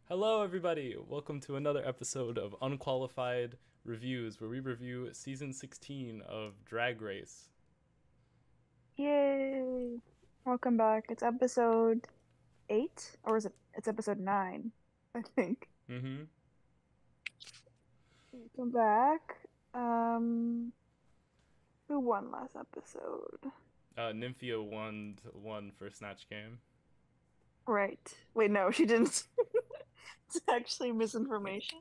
Hello, everybody! Welcome to another episode of Unqualified Reviews, where we review season 16 of Drag Race. Yay! Welcome back. It's episode 8, or is it? It's episode 9, I think. Mm-hmm. Welcome back. Who won last episode? Nymphia won for Snatch Game. Right. Wait, no, she didn't. It's actually misinformation.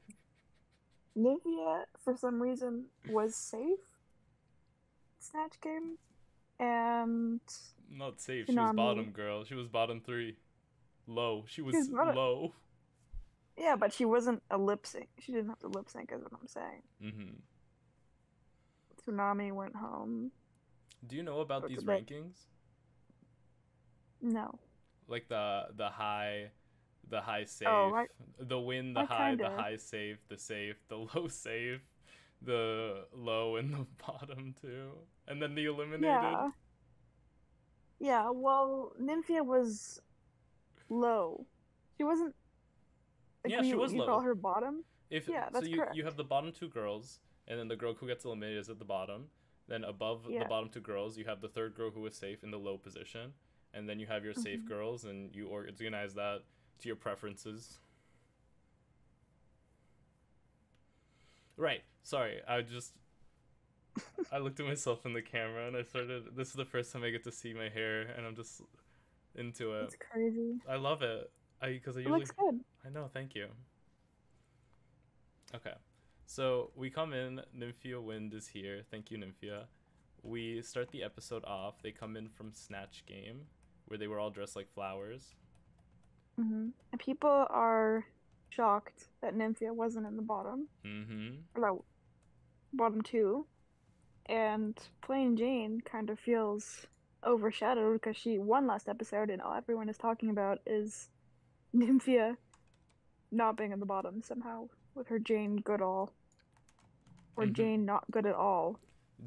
Nymphia, for some reason, was safe Snatch Game, and Not safe. She was Tsunami. bottom girl. She was bottom 3. Low. She She's was not a, low. yeah, but she wasn't a lip sync. She didn't have to lip sync, is what I'm saying. Mm-hmm. Tsunami went home. Do you know about But, these but rankings? no. Like the high Oh, I safe, the win, I kind the of. high safe, the low safe, the low and the bottom two, and then the eliminated. Yeah. Yeah. Well, Nymphia was low. She wasn't like Yeah, she was you call low. her bottom? If Yeah, so, that's you have correct. the bottom two girls, and then the girl who gets eliminated is at the bottom. Then above the Yeah. bottom two girls, you have the third girl who is safe in the low position, and then you have your safe Hmm. girls, and you organize that to your preferences. Right. Sorry, I looked at myself in the camera, and I started. This is the first time I get to see my hair, and I'm just into it. It's crazy. I love it. Because I It usually. looks good. I know. Thank you. Okay. So we come in, Nymphia Wind is here. Thank you, Nymphia. We start the episode off. They come in from Snatch Game, where they were all dressed like flowers. And people are shocked that Nymphia wasn't in the bottom, Mm-hmm. or that bottom two. And Plain Jane kind of feels overshadowed because she won last episode, and all everyone is talking about is Nymphia not being in the bottom somehow with her Jane Goodall or Mm-hmm. Jane not good at all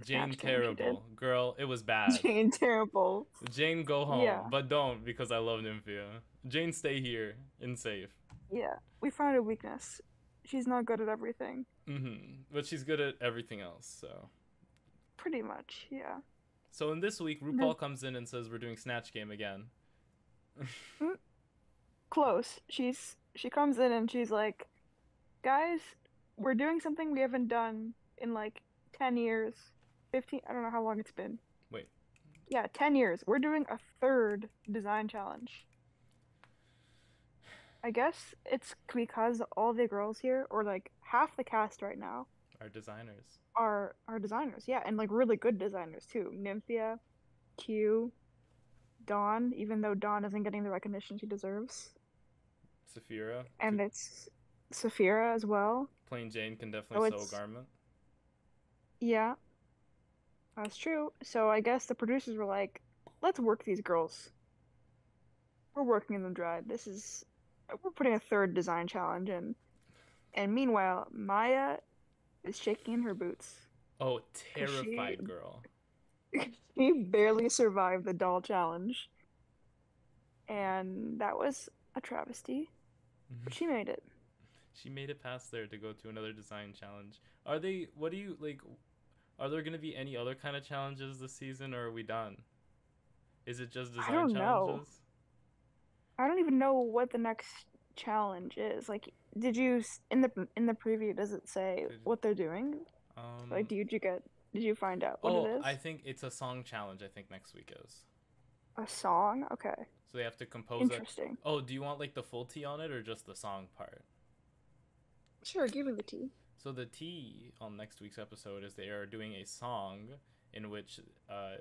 Jane snatch game she did. terrible. Girl, it was bad. Jane terrible. Jane go home, Yeah, but don't because I love Nymphia. Jane stay here and safe. yeah. We found a weakness. She's not good at everything. Mm-hmm. But she's good at everything else, so. Pretty much, yeah. So in this week, The, RuPaul comes in and says we're doing Snatch Game again. mm, Close. She comes in and she's like, guys, we're doing something we haven't done in like 10 years. 15, I don't know how long it's been. Wait. Yeah, 10 years. We're doing a third design challenge. I guess it's because all the girls here, or like half the cast right now, Our designers. are designers. Yeah, and like really good designers too. Nymphia, Q, Dawn, even though Dawn isn't getting the recognition she deserves. Saphira. And it's Saphira as well. Plain Jane can definitely So sew a it's garment. yeah, that's true. So I guess the producers were like, let's work these girls. We're working them dry. We're putting a third design challenge in. And meanwhile, Mhi'ya is shaking in her boots Oh, because terrified girl. she barely survived the doll challenge. And that was a travesty, but she made it. She made it past there to go to another design challenge. Are they? What do you like? Are there going to be any other kind of challenges this season, or are we done? Is it just I design don't know. challenges? I don't even know what the next challenge is. Like, in the preview, does it say Did- what they're doing? Like, Um. did you find out what it Oh, I is? think it's a song challenge. I think next week is. A song? Okay. So they have to compose a. Interesting. Oh, do you want like the full tea on it or just the song part? Sure, give me the tea. So the tea on next week's episode is they are doing a song in which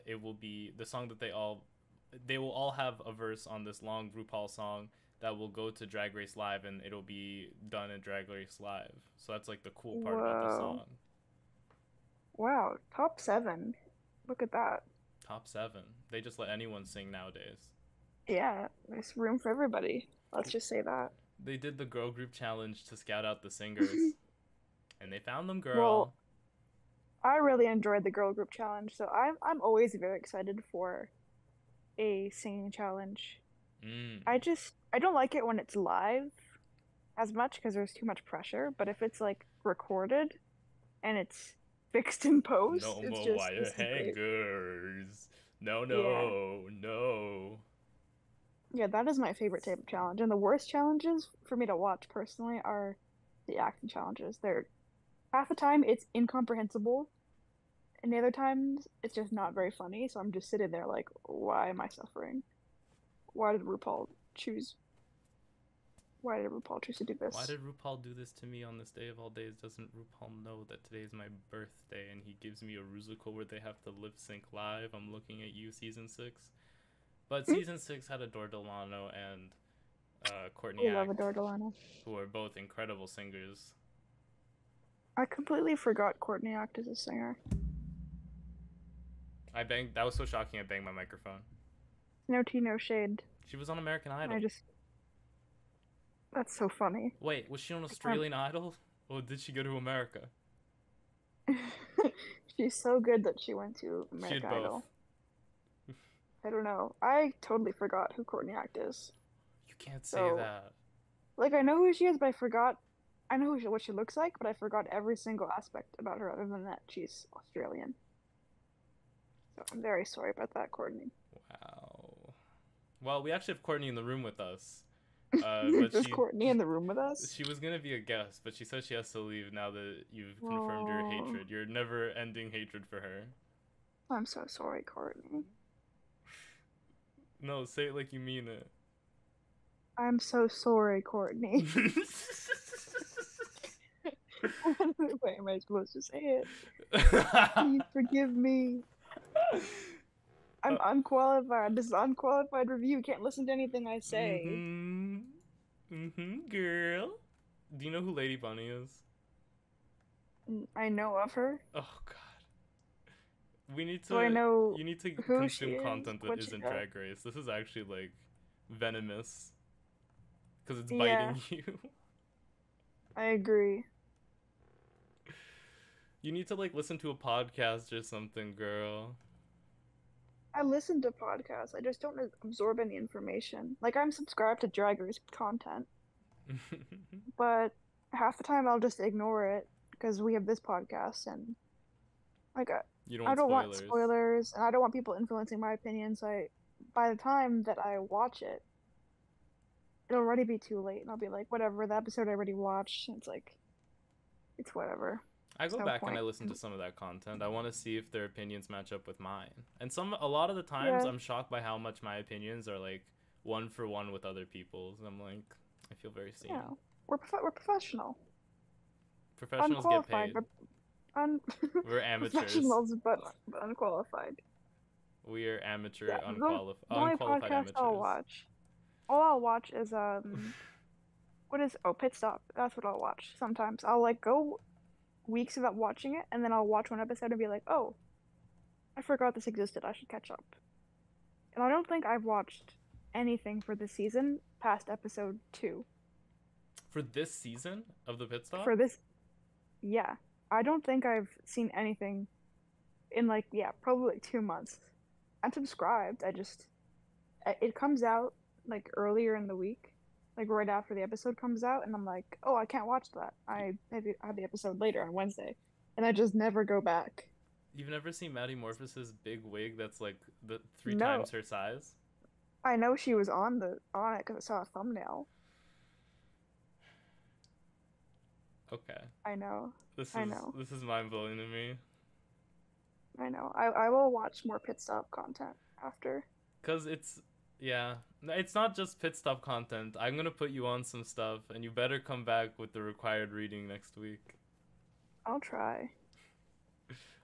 it will be the song that they will all have a verse on this long RuPaul song that will go to Drag Race Live and it'll be done in Drag Race Live. So that's like the cool part about the Whoa. song. Wow, top 7. Look at that. Top 7. They just let anyone sing nowadays. Yeah, there's room for everybody. Let's just say that. They did the girl group challenge to scout out the singers and they found them, Well, girl. I really enjoyed the girl group challenge, so I'm always very excited for a singing challenge. Mm. I don't like it when it's live. as much because there's too much pressure. But if it's like recorded and it's fixed in post, No it's more just wire this is great. hangers. No, Yeah. no, no. Yeah, that is my favorite type of challenge. And the worst challenges for me to watch personally are the acting challenges. They're half the time it's incomprehensible, and the other times it's just not very funny. So I'm just sitting there like, why am I suffering? Why did RuPaul choose? Why did RuPaul choose to do Why this? did RuPaul do this to me on this day of all days? Doesn't RuPaul know that today is my birthday and he gives me a musical where they have to lip sync live? I'm looking at you, season 6. But season 6 had Adore Delano and Courtney We love Act, Adore Delano. who are both incredible singers. I completely forgot Courtney Act as a singer. I banged. That was so shocking. I banged my microphone. No tea, no shade. She was on American Idol. That's so funny. Wait, was she on Australian Idol? Or did she go to America? She's so good that she went to She did American both. Idol. I don't know. I totally forgot who Courtney Act is. You can't say that. Like, I know who she is, but I forgot. I know what she looks like, but I forgot every single aspect about her other than that she's Australian. So I'm very sorry about that, Courtney. Wow. Well, we actually have Courtney in the room with us. But Is Courtney in the room with us? She was gonna be a guest, but she says she has to leave now that you've confirmed your hatred. Your never-ending hatred for her. I'm so sorry, Courtney. No, say it like you mean it. I'm so sorry, Courtney. What way am I supposed to say it? Please forgive me. I'm unqualified. This is unqualified review. You can't listen to anything I say. Girl. Do you know who Lady Bunny is? I know of her. Oh God. We need to. So I know you need to who consume content that isn't got. Drag Race. This is actually like venomous because it's biting you. I agree. You need to like listen to a podcast or something, girl. I listen to podcasts. I just don't absorb any information. Like, I'm subscribed to Drag Race content, but half the time I'll just ignore it because we have this podcast, and like I don't want spoilers, and I don't want people influencing my opinions. By the time that I watch it, it'll already be too late, and I'll be like, whatever. The episode I already watched. It's like, it's whatever. I go back and I listen to some of that content. I want to see if their opinions match up with mine. And a lot of the times, I'm shocked by how much my opinions are like one for one with other people's. I'm like, I feel very seen. Yeah, we're professional. Professionals get paid. We're amateurs. Professionals, but unqualified. We are amateur, yeah, unqualified podcast amateurs. All I'll watch is what is Pit Stop. That's what I'll watch. Sometimes I'll like go weeks without watching it, and then I'll watch one episode and be like, oh, I forgot this existed. I should catch up. And I don't think I've watched anything for this season past episode 2. For this season of the Pit Stop? For this, yeah. I don't think I've seen anything in probably like 2 months. I'm subscribed. It comes out like earlier in the week, like right after the episode comes out, and I'm like, oh, I can't watch that. I have the episode later on Wednesday, and I just never go back. You've never seen Maddie Morphous's big wig that's like the 3 times her size? I know she was on it because I saw a thumbnail. Okay. I know. This is mind-blowing to me. I know. I will watch more Pit Stop content after. Because it's not just Pit Stop content. I'm going to put you on some stuff, and you better come back with the required reading next week. I'll try.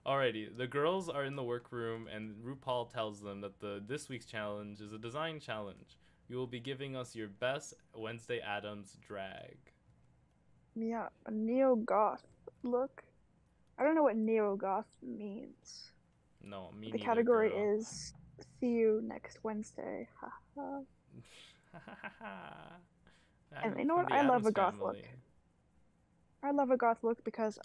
Alrighty, the girls are in the workroom, and RuPaul tells them that this week's challenge is a design challenge. You will be giving us your best Wednesday Addams drag. Yeah, a neo-goth look. I don't know what neo-goth means. No, me neither. The category is see you next Wednesday. And you know what? I love a goth look. I love a goth look because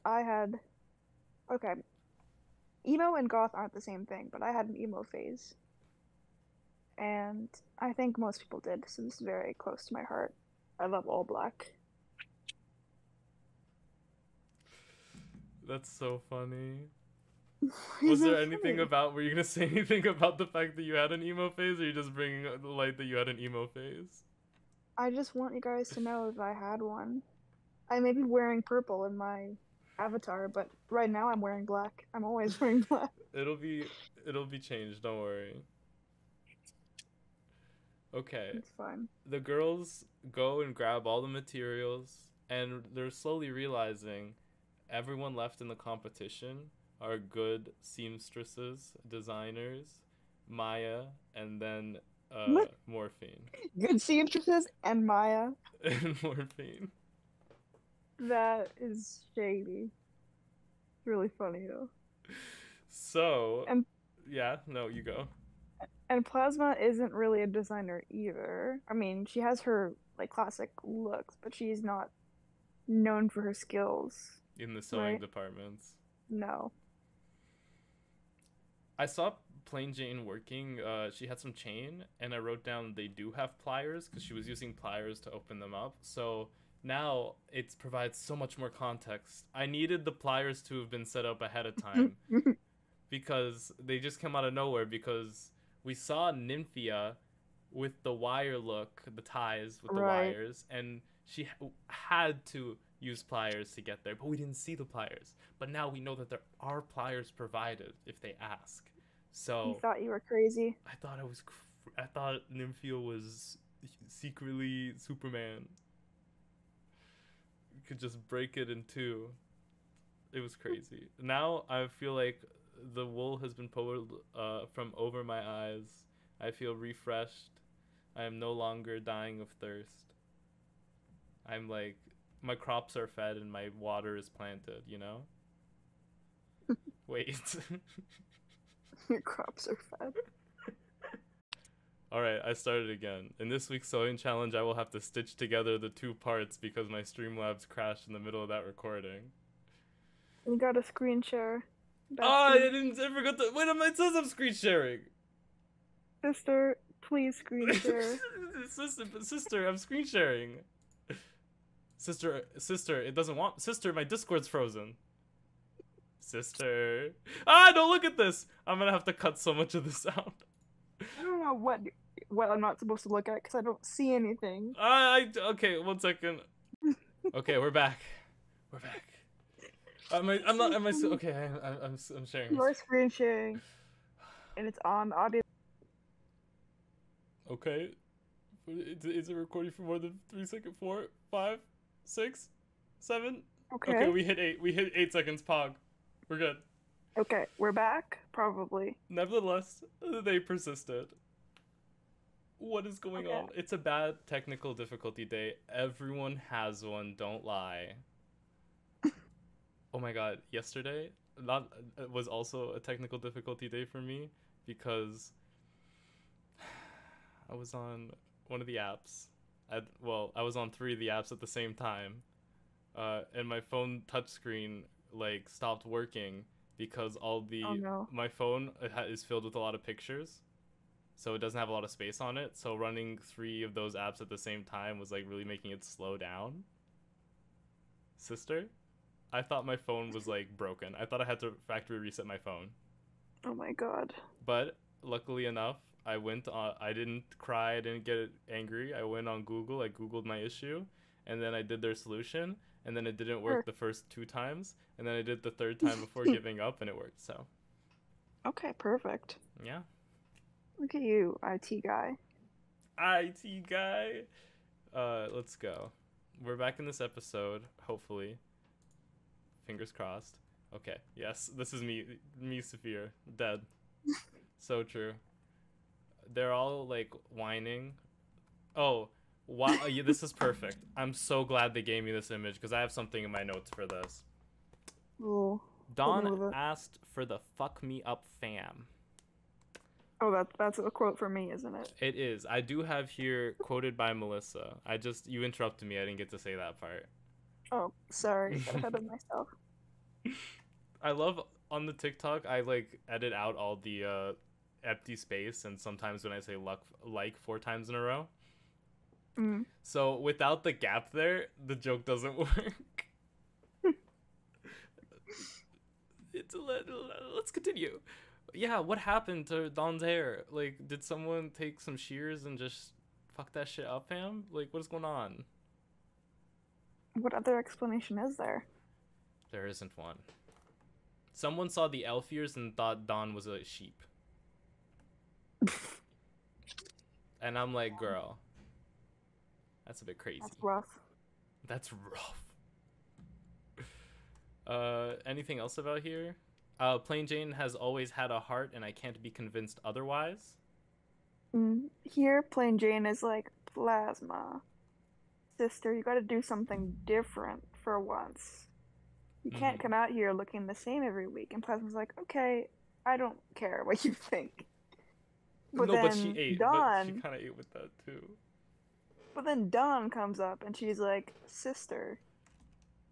emo and goth aren't the same thing, but I had an emo phase. And I think most people did, so this is very close to my heart. I love all black. That's so funny. Why Was is there that anything funny? about, were you gonna say anything about the fact that you had an emo phase, or you just bringing the light that you had an emo phase? I just want you guys to know that I had one. I may be wearing purple in my avatar, but right now I'm wearing black. I'm always wearing black. It'll be, it'll be changed, don't worry. Okay. It's fine. The girls go and grab all the materials, and they're slowly realizing everyone left in the competition are good seamstresses, designers, Mhi'ya, and then What? Morphine. Good seamstresses and Mhi'ya. And Morphine. That is shady. Really funny though. So, And yeah, no, you go. and Plasma isn't really a designer either. I mean, she has her like classic looks, but she's not known for her skills, In the sewing right? departments. No. I saw Plain Jane working. She had some chain, and I wrote down they do have pliers because she was using pliers to open them up. So now it provides so much more context. I needed the pliers to have been set up ahead of time because they just came out of nowhere. Because we saw Nymphia with the wire look, the ties with the Right. wires, and she had to use pliers to get there, but we didn't see the pliers. But now we know that there are pliers provided if they ask. You So thought you were crazy. I thought I thought Nymphia was secretly Superman. You could just break it in two. It was crazy. Now I feel like the wool has been pulled from over my eyes. I feel refreshed. I am no longer dying of thirst. I'm like, my crops are fed and my water is planted, you know? Wait. Your crops are fed. Alright, I started again. In this week's sewing challenge, I will have to stitch together the two parts because my Streamlabs crashed in the middle of that recording. You got a screen share. Oh, Bestie. I forgot to, wait, it says I'm screen sharing. Sister, please screen share. Sister, I'm screen sharing. Sister, it doesn't want, sister, my Discord's frozen. Sister. Ah, don't look at this. I'm gonna have to cut so much of this out. I don't know what I'm not supposed to look at because I don't see anything. Okay, 1 second. Okay, we're back. We're back. Okay, I'm sharing. You're screen sharing, and it's on audio. Okay. Is it recording for more than 3 seconds? 4, 5, 6, 7? Okay, we hit 8. We hit 8 seconds, Pog. We're good. Okay, we're back, probably. Nevertheless, they persisted. What is going on? It's a bad technical difficulty day. Everyone has one, don't lie. Oh my god, yesterday was also a technical difficulty day for me because I was on one of the apps. I was on 3 of the apps at the same time. And my phone touchscreen like stopped working because my phone is filled with a lot of pictures, so it doesn't have a lot of space on it. So running 3 of those apps at the same time was like really making it slow down. Sister, I thought my phone was like broken. I thought I had to factory reset my phone. Oh my god. But luckily enough, I didn't cry, I didn't get angry. I went on Google, I Googled my issue, and then I did their solution. And then it didn't work the first 2 times, and then I did the 3rd time before giving up, and it worked. So, okay, perfect. Yeah. Look at you, IT guy. IT guy. Let's go. We're back in this episode, hopefully. Fingers crossed. Okay. Yes, this is me, Saphir, dead. So true. They're all like whining. Oh. Wow, yeah, this is perfect. I'm so glad they gave me this image because I have something in my notes for this. Oh, Dawn asked for the fuck me up fam. Oh, that's a quote from me, isn't it? It is. I do have here quoted by Melissa. You interrupted me. I didn't get to say that part. Oh, sorry. Got ahead of myself. I love on the TikTok, I like edit out all the empty space, and sometimes when I say like 4 times in a row. Mm. So without the gap there, the joke doesn't work. let's continue. Yeah, what happened to Dawn's hair? Like, did someone take some shears and just fuck that shit up, fam? Like, what's going on? What other explanation is there? There isn't one. Someone saw the elf ears and thought Dawn was a sheep. And I'm like, girl, that's a bit crazy. That's rough. That's rough. Anything else about here? Plain Jane has always had a heart, and I can't be convinced otherwise. Here, Plain Jane is like, Plasma, sister, you gotta do something different for once. You can't come out here looking the same every week. And Plasma's like, okay, I don't care what you think. But no, then but she ate. Dawn, But she kind of ate with that too. But then Dawn comes up and she's like, sister,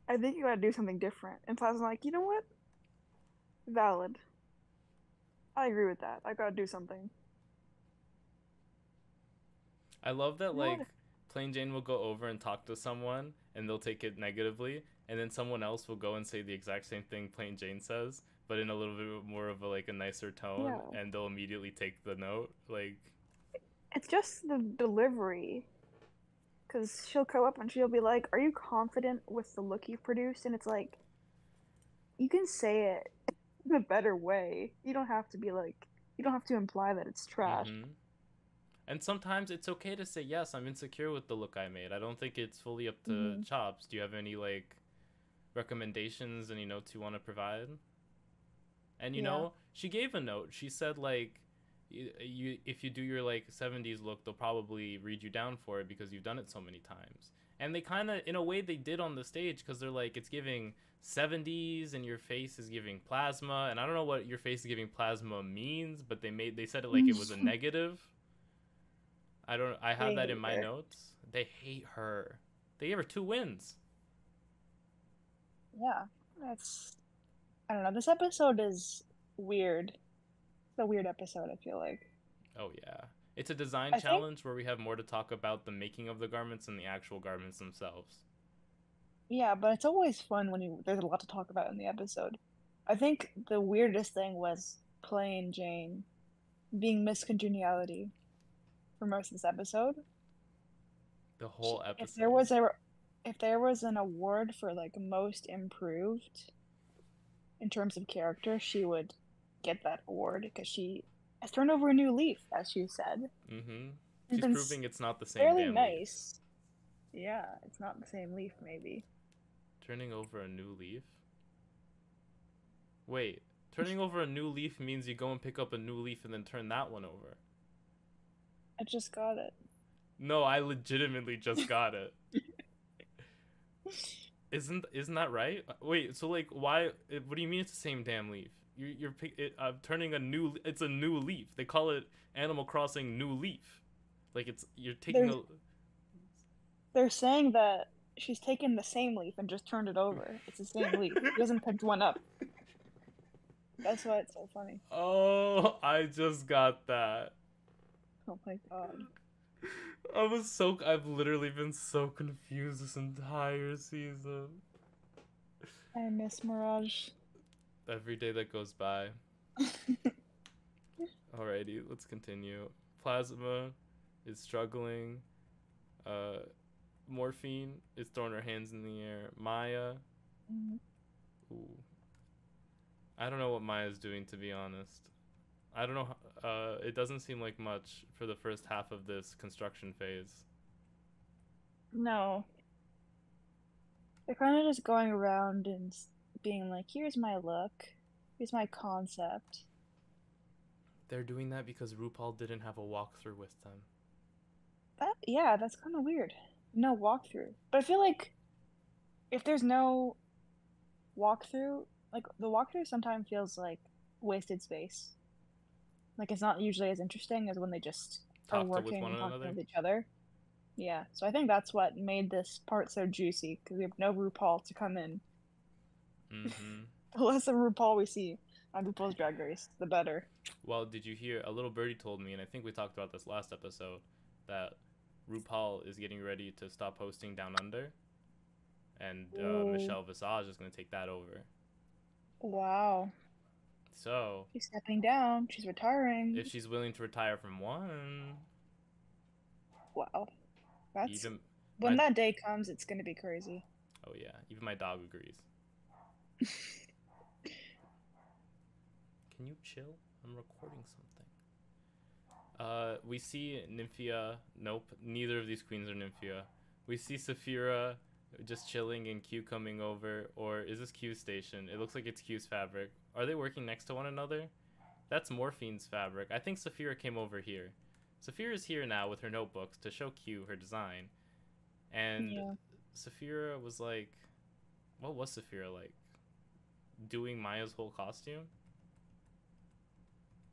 I think you gotta do something different. And Plasma's like, you know what? Valid. I agree with that. I gotta do something. I love that, You know like, what? Plain Jane will go over and talk to someone, and they'll take it negatively, and then someone else will go and say the exact same thing Plain Jane says, but in a little bit more of a, like, a nicer tone, Yeah. and they'll immediately take the note. Like, It's just the delivery. Because she'll go up and she'll be like, are you confident with the look you've produced? And it's like, you can say it in a better way. You don't have to be like, you don't have to imply that it's trash. And sometimes it's okay to say, yes, I'm insecure with the look I made. I don't think it's fully up to Chops. Do you have any, like, recommendations, any notes you want to provide? And, you know, she gave a note. She said, like, if you do your, like, 70s look, they'll probably read you down for it because you've done it so many times. And they kind of, in a way, they did on the stage, because they're like, it's giving 70s and your face is giving plasma. And I don't know what your face is giving plasma means, but they said it like it was a negative. I have that in my notes. They hate her. They gave her 2 wins. Yeah, I don't know. This episode is weird. It's a weird episode, I feel like. Oh, yeah. It's a design challenge where we have more to talk about the making of the garments than the actual garments themselves. Yeah, but it's always fun when there's a lot to talk about in the episode. I think the weirdest thing was Plain Jane being Miss Congeniality for most of this episode. The whole episode. If there was an award for, like, most improved in terms of character, she would get that award because she has turned over a new leaf, as she said. She's proving it's not the same fairly damn nice. Leaf. Yeah, it's not the same leaf, maybe. Turning over a new leaf? Wait, turning over a new leaf means you go and pick up a new leaf and then turn that one over. I just got it. No, I legitimately just got it. Isn't that right? Wait, so, like, why? What do you mean it's the same damn leaf? You're turning it's a new leaf. They call it Animal Crossing New Leaf. Like, you're taking They're saying that she's taken the same leaf and just turned it over. It's the same leaf. She hasn't picked one up. That's why it's so funny. Oh, I just got that. Oh my god. I've literally been so confused this entire season. I miss Mirage. Every day that goes by. Alrighty, let's continue. Plasma is struggling. Morphine is throwing her hands in the air. Mhi'ya. Ooh. I don't know what Mhi'ya's doing, to be honest. I don't know. It doesn't seem like much for the first half of this construction phase. No. They're kind of just going around and being like, here's my look. Here's my concept. They're doing that because RuPaul didn't have a walkthrough with them. That's kind of weird. No walkthrough. But I feel like if there's no walkthrough, like, the walkthrough sometimes feels like wasted space. Like, it's not usually as interesting as when they just are working and talking with each other. Yeah, so I think that's what made this part so juicy, because we have no RuPaul to come in. The less of RuPaul we see on RuPaul's Drag Race, the better. Well, did you hear? A little birdie told me, and I think we talked about this last episode, that RuPaul is getting ready to stop hosting Down Under, and Michelle Visage is going to take that over. Wow. So, She's stepping down. She's retiring. if she's willing to retire from one, Wow. That's even when my that day comes, it's gonna be crazy. oh yeah, even my dog agrees. Can you chill? I'm recording something. We see Nymphia. Nope, neither of these queens are Nymphia. We see Saphira just chilling and Q coming over. Or is this Q's station? It looks like it's Q's fabric. Are they working next to one another? That's Morphine's fabric. I think Saphira came over here. Saphira's here now with her notebooks to show Q her design. And Yeah. Saphira was like, what was Saphira like? Doing Maya's whole costume?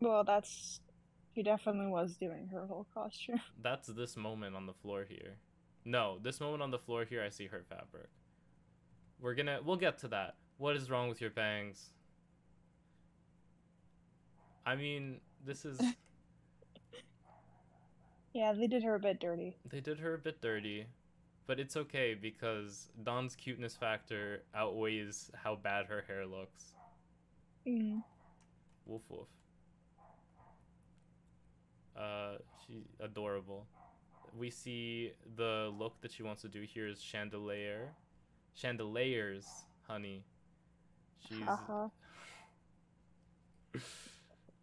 Well, she definitely was doing her whole costume. That's this moment on the floor here. No, this moment on the floor here, I see her fabric. We'll get to that. What is wrong with your bangs? I mean, this is... Yeah, they did her a bit dirty. They did her a bit dirty, but it's okay because Dawn's cuteness factor outweighs how bad her hair looks. Woof woof. She's adorable. We see the look that she wants to do here is chandelier. Chandeliers, honey. She's... Oh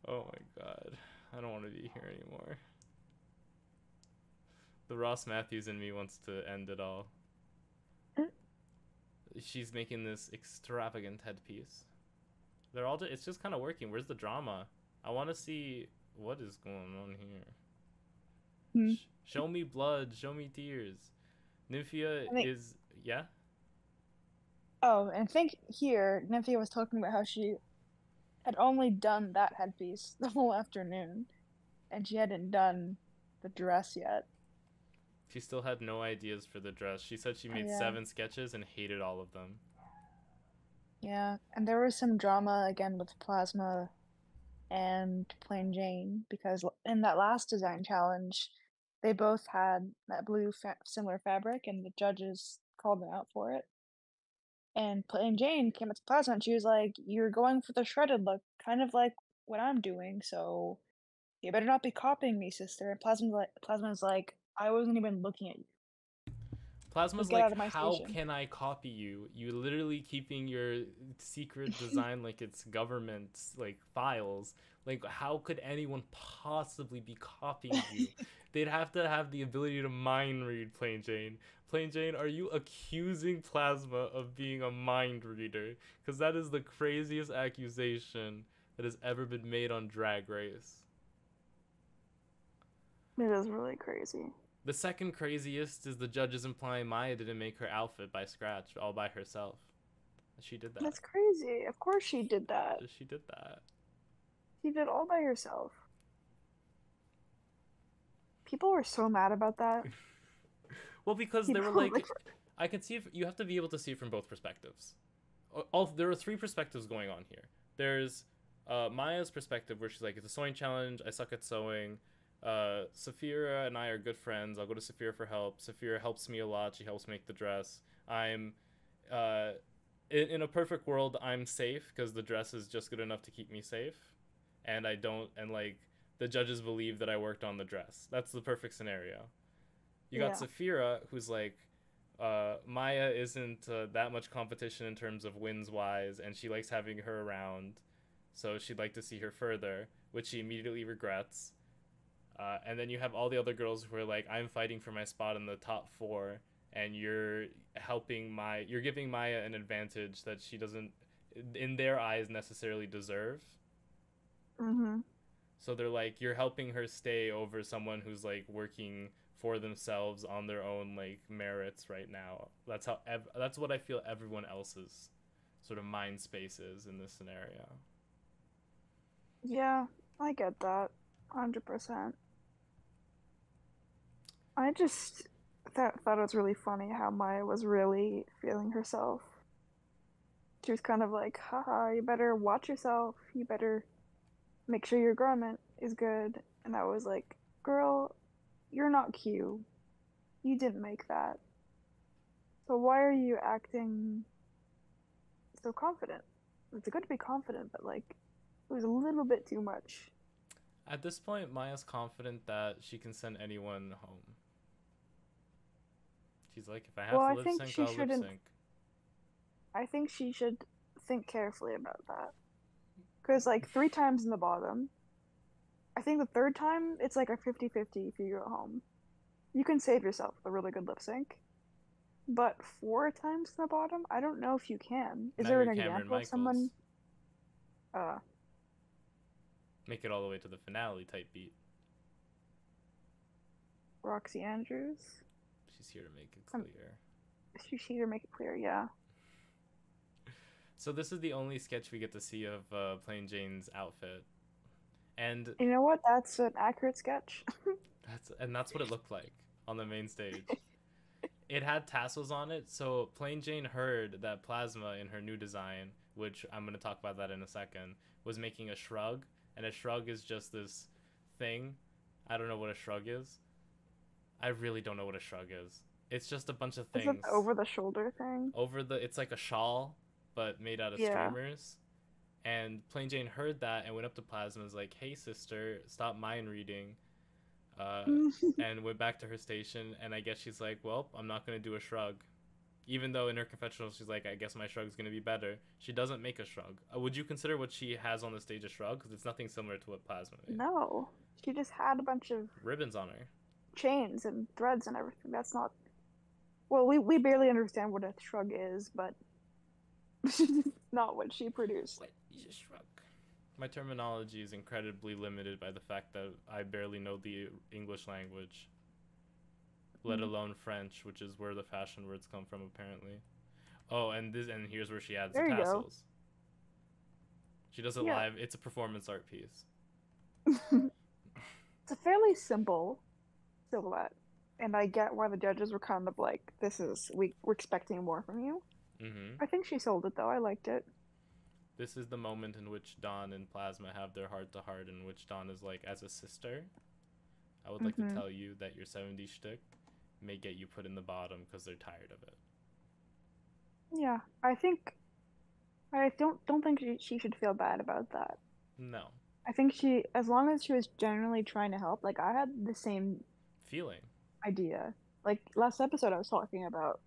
my god. I don't want to be here anymore. The Ross Matthews in me wants to end it all. She's making this extravagant headpiece. It's just kind of working. Where's the drama? I want to see what is going on here. Show me blood, show me tears. Nymphia is... Yeah? Oh, and I think here, Nymphia was talking about how she had only done that headpiece the whole afternoon, and she hadn't done the dress yet. She still had no ideas for the dress. She said she made 7 sketches and hated all of them. Yeah, and there was some drama again with Plasma and Plain Jane, because in that last design challenge, they both had that blue similar fabric, and the judges called them out for it. And Plain Jane came up to Plasma and she was like, "You're going for the shredded look, kind of like what I'm doing, so you better not be copying me, sister." And Plasma's like, "I wasn't even looking at you." Plasma's like, how can I copy you? You literally keeping your secret design like it's government like files. Like, how could anyone possibly be copying you? They'd have to have the ability to mind read Plain Jane. Plain Jane, are you accusing Plasma of being a mind reader? Because that is the craziest accusation that has ever been made on Drag Race. It is really crazy. The second craziest is the judges implying Mhi'ya didn't make her outfit by scratch all by herself. She did that. That's crazy. Of course she did that. She did that. She did all by herself. People were so mad about that. Well, because they were like, I can see you have to be able to see it from both perspectives. There are 3 perspectives going on here. There's Maya's perspective where she's like, it's a sewing challenge, I suck at sewing. Saphira and I are good friends. I'll go to Saphira for help. Saphira helps me a lot. She helps make the dress. I'm in a perfect world, I'm safe because the dress is just good enough to keep me safe, and like the judges believe that I worked on the dress. That's the perfect scenario. You got Saphira, who's like, Mhi'ya isn't that much competition in terms of wins wise, and she likes having her around, so she'd like to see her further, which she immediately regrets. And then you have all the other girls who are like, I'm fighting for my spot in the top 4, and you're giving Mhi'ya an advantage that she doesn't, in their eyes, necessarily deserve. So they're like, you're helping her stay over someone who's like working for themselves on their own like merits right now. That's what I feel everyone else's sort of mind space is in this scenario. Yeah, I get that 100%. I just thought it was really funny how Mhi'ya was really feeling herself. She was kind of like, haha, you better watch yourself, you better make sure your garment is good. And I was like, girl, you're not Q. You didn't make that. So why are you acting so confident? It's good to be confident, but like, It was a little bit too much. At this point, Mhi'ya's confident that she can send anyone home. She's like, if I have to lip sync, I'll lip sync. I think she should think carefully about that. Because, like, 3 times in the bottom, I think the 3rd time, it's like a 50-50 if you go home. You can save yourself with a really good lip sync. But 4 times in the bottom, I don't know if you can. Is there an example of someone... Make it all the way to the finale type beat. Roxy Andrews? She's here to make it clear. She's here to make it clear, yeah. So this is the only sketch we get to see of Plain Jane's outfit. And you know what? That's an accurate sketch. that's what it looked like on the main stage. It had tassels on it, so Plain Jane heard that Plasma in her new design, which I'm going to talk about that in a second, was making a shrug, and a shrug is just this thing. I don't know what a shrug is. I really don't know what a shrug is. It's just a bunch of things. Is it the over the shoulder thing? It's like a shawl, but made out of streamers. And Plain Jane heard that and went up to Plasma and was like, hey sister, stop mind reading. And went back to her station, and I guess she's like, well, I'm not going to do a shrug. Even though in her confessional she's like, I guess my shrug's going to be better. She doesn't make a shrug. Would you consider what she has on the stage a shrug? Because it's nothing similar to what Plasma made. No. She just had a bunch of... ribbons on her. Chains and threads and everything. That's not... Well, we barely understand what a shrug is, but... not what she produced. What is a shrug? My terminology is incredibly limited by the fact that I barely know the English language, let alone French, which is where the fashion words come from, apparently. Oh, and here's where she adds the tassels. She does it live. It's a performance art piece. It's a fairly simple silhouette, and I get why the judges were kind of like, we're expecting more from you. I think she sold it, though. I liked it. This is the moment in which Dawn and Plasma have their heart-to-heart, in which Dawn is like, as a sister, I would like to tell you that your 70s shtick may get you put in the bottom because they're tired of it. Yeah, I don't think she should feel bad about that. No. I think as long as she was generally trying to help, like, I had the same feeling idea. Like, last episode I was talking about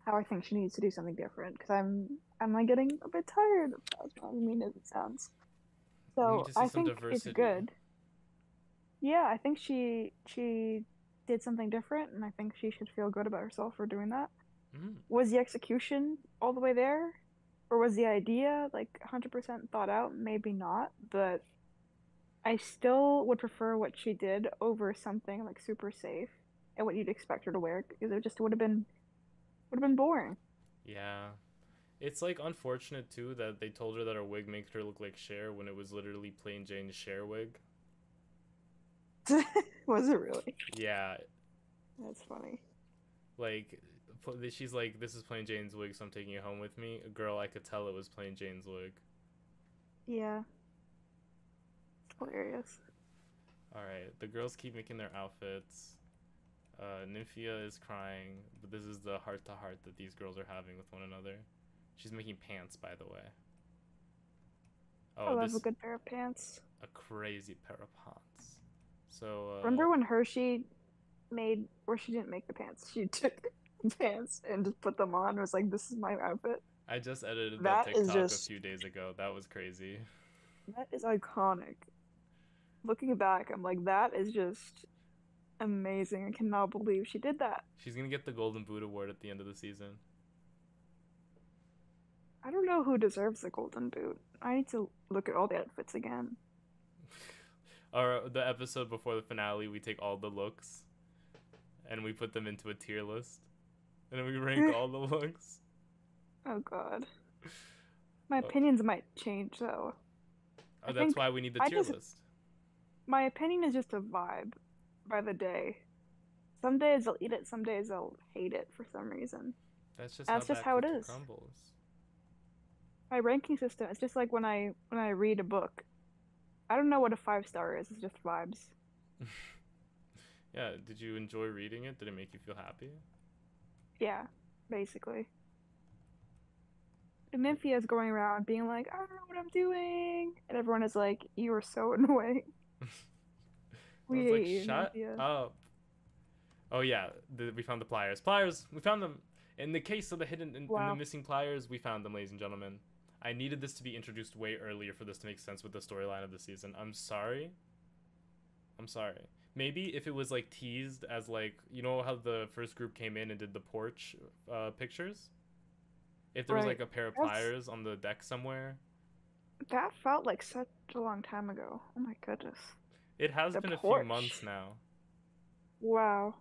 how I think she needs to do something different, because I'm like getting a bit tired of Plasma, as mean as it sounds. So I think it's good. Yeah, I think she did something different, and I think she should feel good about herself for doing that. Was the execution all the way there? Or was the idea like 100% thought out? Maybe not, but I still would prefer what she did over something like super safe and what you'd expect her to wear, because it just would have been boring. Yeah. It's like unfortunate too that they told her that her wig makes her look like Cher when it was literally Plain Jane's Cher wig. Was it really? Yeah. That's funny. Like, she's like, this is Plain Jane's wig, so I'm taking it home with me. Girl, I could tell it was Plain Jane's wig. Yeah. Hilarious. Alright, the girls keep making their outfits. Nymphia is crying, but this is the heart-to-heart that these girls are having with one another. She's making pants, by the way. Oh, I love a good pair of pants. A crazy pair of pants. So, remember when Hershii she didn't make the pants. She took the pants and just put them on and was like, this is my outfit. I just edited that TikTok a few days ago. That was crazy. That is iconic. Looking back, I'm like, that is just amazing. I cannot believe she did that. She's gonna get the Golden Boot Award at the end of the season. I don't know who deserves the Golden Boot. I need to look at all the outfits again. Or the episode before the finale, we take all the looks and we put them into a tier list. And then we rank all the looks. Oh god. My opinions might change though. Oh, that's why we need the tier list. My opinion is just a vibe by the day. Some days I'll eat it, some days I'll hate it for some reason. That's just how it is. Crumbles. My ranking system, it's just like when I read a book. I don't know what a 5-star is, it's just vibes. Yeah, did you enjoy reading it? Did it make you feel happy? Yeah, basically. Nymphia is going around being like, I don't know what I'm doing, and everyone is like, you are so annoying. I We was like, hate you, shut Nymphia. up. Oh yeah, we found the pliers. Pliers, we found them. In the case of the hidden in the Wow. missing pliers, we found them, ladies and gentlemen. I needed this to be introduced way earlier for this to make sense with the storyline of the season. I'm sorry. I'm sorry. Maybe if it was like teased as like, you know how the first group came in and did the porch pictures? If there was Right. like a pair of That's pliers on the deck somewhere. that felt like such a long time ago. Oh my goodness. It has The been a few porch. months now. Wow.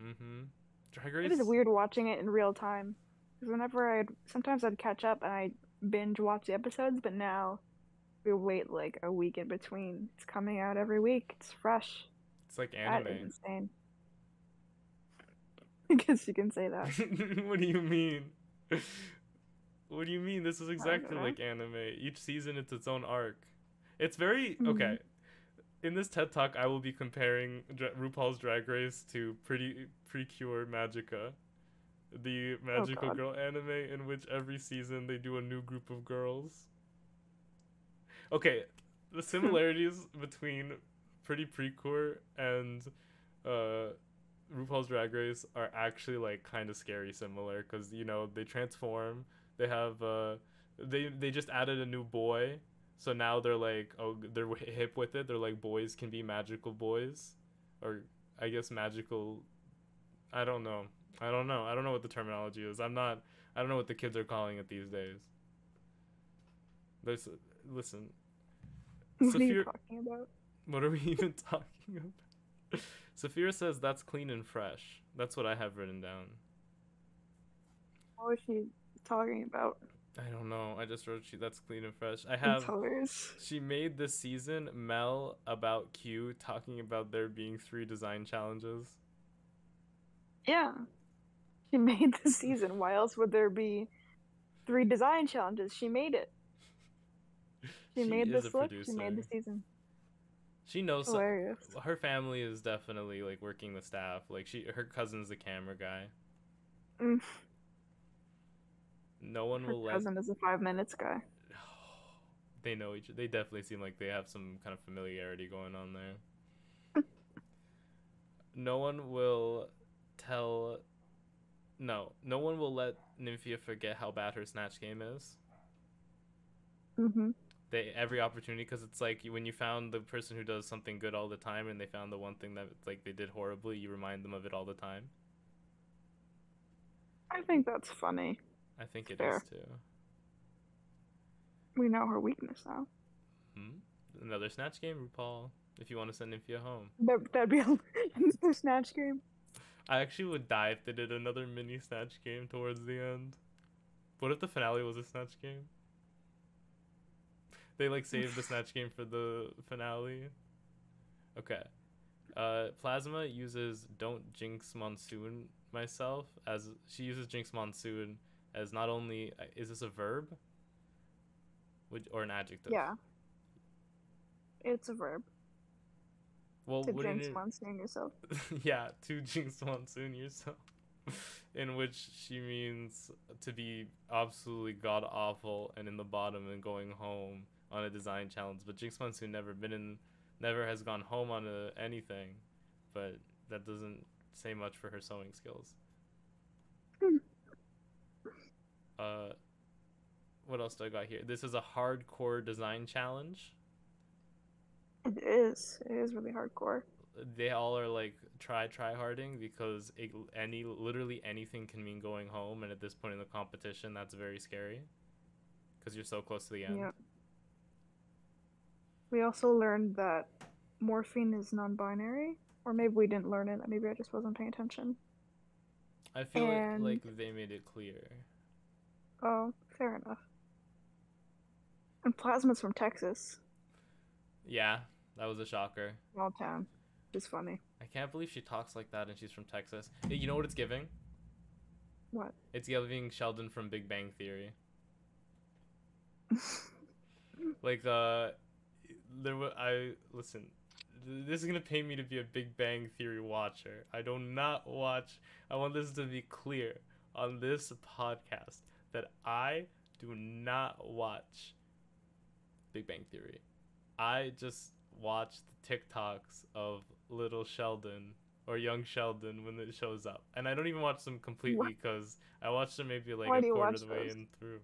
Mm-hmm. Drag It is Race. weird watching it in real time. Because sometimes I'd catch up and I'd binge watch the episodes, but now we wait like a week in between. It's coming out every week. It's fresh. It's like That is anime. insane. I guess you can say that. What do you mean? What do you mean? This is I don't exactly know. like anime. Each season it's its own arc. It's very Mhm. okay. In this TED Talk, I will be comparing RuPaul's Drag Race to Pretty Precure Magica, the Oh magical God. girl anime in which every season they do a new group of girls. Okay, the similarities between Pretty Precure and uh, RuPaul's Drag Race are actually like kind of scary similar because you know they transform. They have they just added a new boy, so now they're like oh they're hip with it. They're like boys can be magical boys, or I guess magical. I don't know. I don't know. I don't know what the terminology is. I'm not. I don't know what the kids are calling it these days. There's listen. What are you Saphir, talking about? what are we even talking about? Saphira says that's clean and fresh. That's what I have written down. What was she talking about? I don't know. I just wrote that's clean and fresh. I It's have hilarious. she made this season Mel about Q talking about there being 3 design challenges. Yeah. She made the season. Why else would there be 3 design challenges? She made it. She She made is a this look. She made producer. the season. She knows Hilarious. her family is definitely like working the staff. Like her cousin's the camera guy. Mm. No one Her will let cousin is a 5 minutes guy. they know each they definitely seem like they have some kind of familiarity going on there. No one will tell no one will let Nymphia forget how bad her snatch game is. Mm-hmm. They every opportunity because it's like when you found the person who does something good all the time and they found the one thing that like they did horribly, you remind them of it all the time. I think that's funny. I think It's it is fair. too. We know her weakness now. Hmm? Another snatch game, RuPaul. If you want to send Nymphia home, That'd be a snatch game. I actually would die if they did another mini snatch game towards the end. What if the finale was a snatch game? They like saved the snatch game for the finale. Okay. Plasma uses "Don't Jinx Monsoon" myself as she uses "Jinx Monsoon" as not only is this a verb, or an adjective? Yeah, it's a verb Well, to wouldn't jinx it? monstering yourself. Yeah, to jinx monsoon yourself, in which she means to be absolutely god awful and in the bottom and going home on a design challenge. But jinx monsoon never has gone home on anything, but that doesn't say much for her sewing skills. Uh, what else do I got here? This is a hardcore design challenge. It is. It is really hardcore. They all are like try harding because literally anything can mean going home, and at this point in the competition that's very scary because you're so close to the end. Yeah. We also learned that morphine is non-binary, or maybe we didn't learn it. Maybe I just wasn't paying attention. I feel And like they made it clear. oh, fair enough. And Plasma's from Texas, Yeah, that was a shocker. small town. Just funny. I can't believe she talks like that and she's from Texas. You know what it's giving? What? It's giving Sheldon from Big Bang Theory. Like listen. This is gonna pay me to be a Big Bang Theory watcher. I do not watch. I want this to be clear on this podcast that I do not watch Big Bang Theory. I just watch the TikToks of little Sheldon or young Sheldon when it shows up. And I don't even watch them completely because I watched them maybe like Why a do you quarter watch of the way those? in through.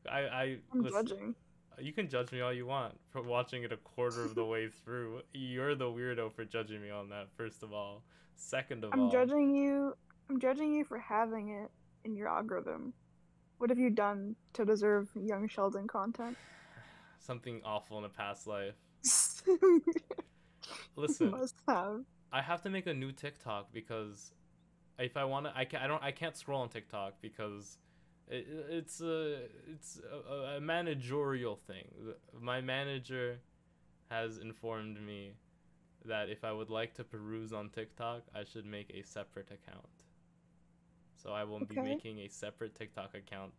I'm judging. You can judge me all you want for watching it a quarter of the way through. You're the weirdo for judging me on that, first of all. Second of I'm all, judging you. I'm judging you for having it in your algorithm. What have you done to deserve young Sheldon content? something awful in a past life. You Listen, must have. I have to make a new TikTok because if I want to, I can't scroll on TikTok because it's a managerial thing. My manager has informed me that if I would like to peruse on TikTok, I should make a separate account. So I will be making a separate TikTok account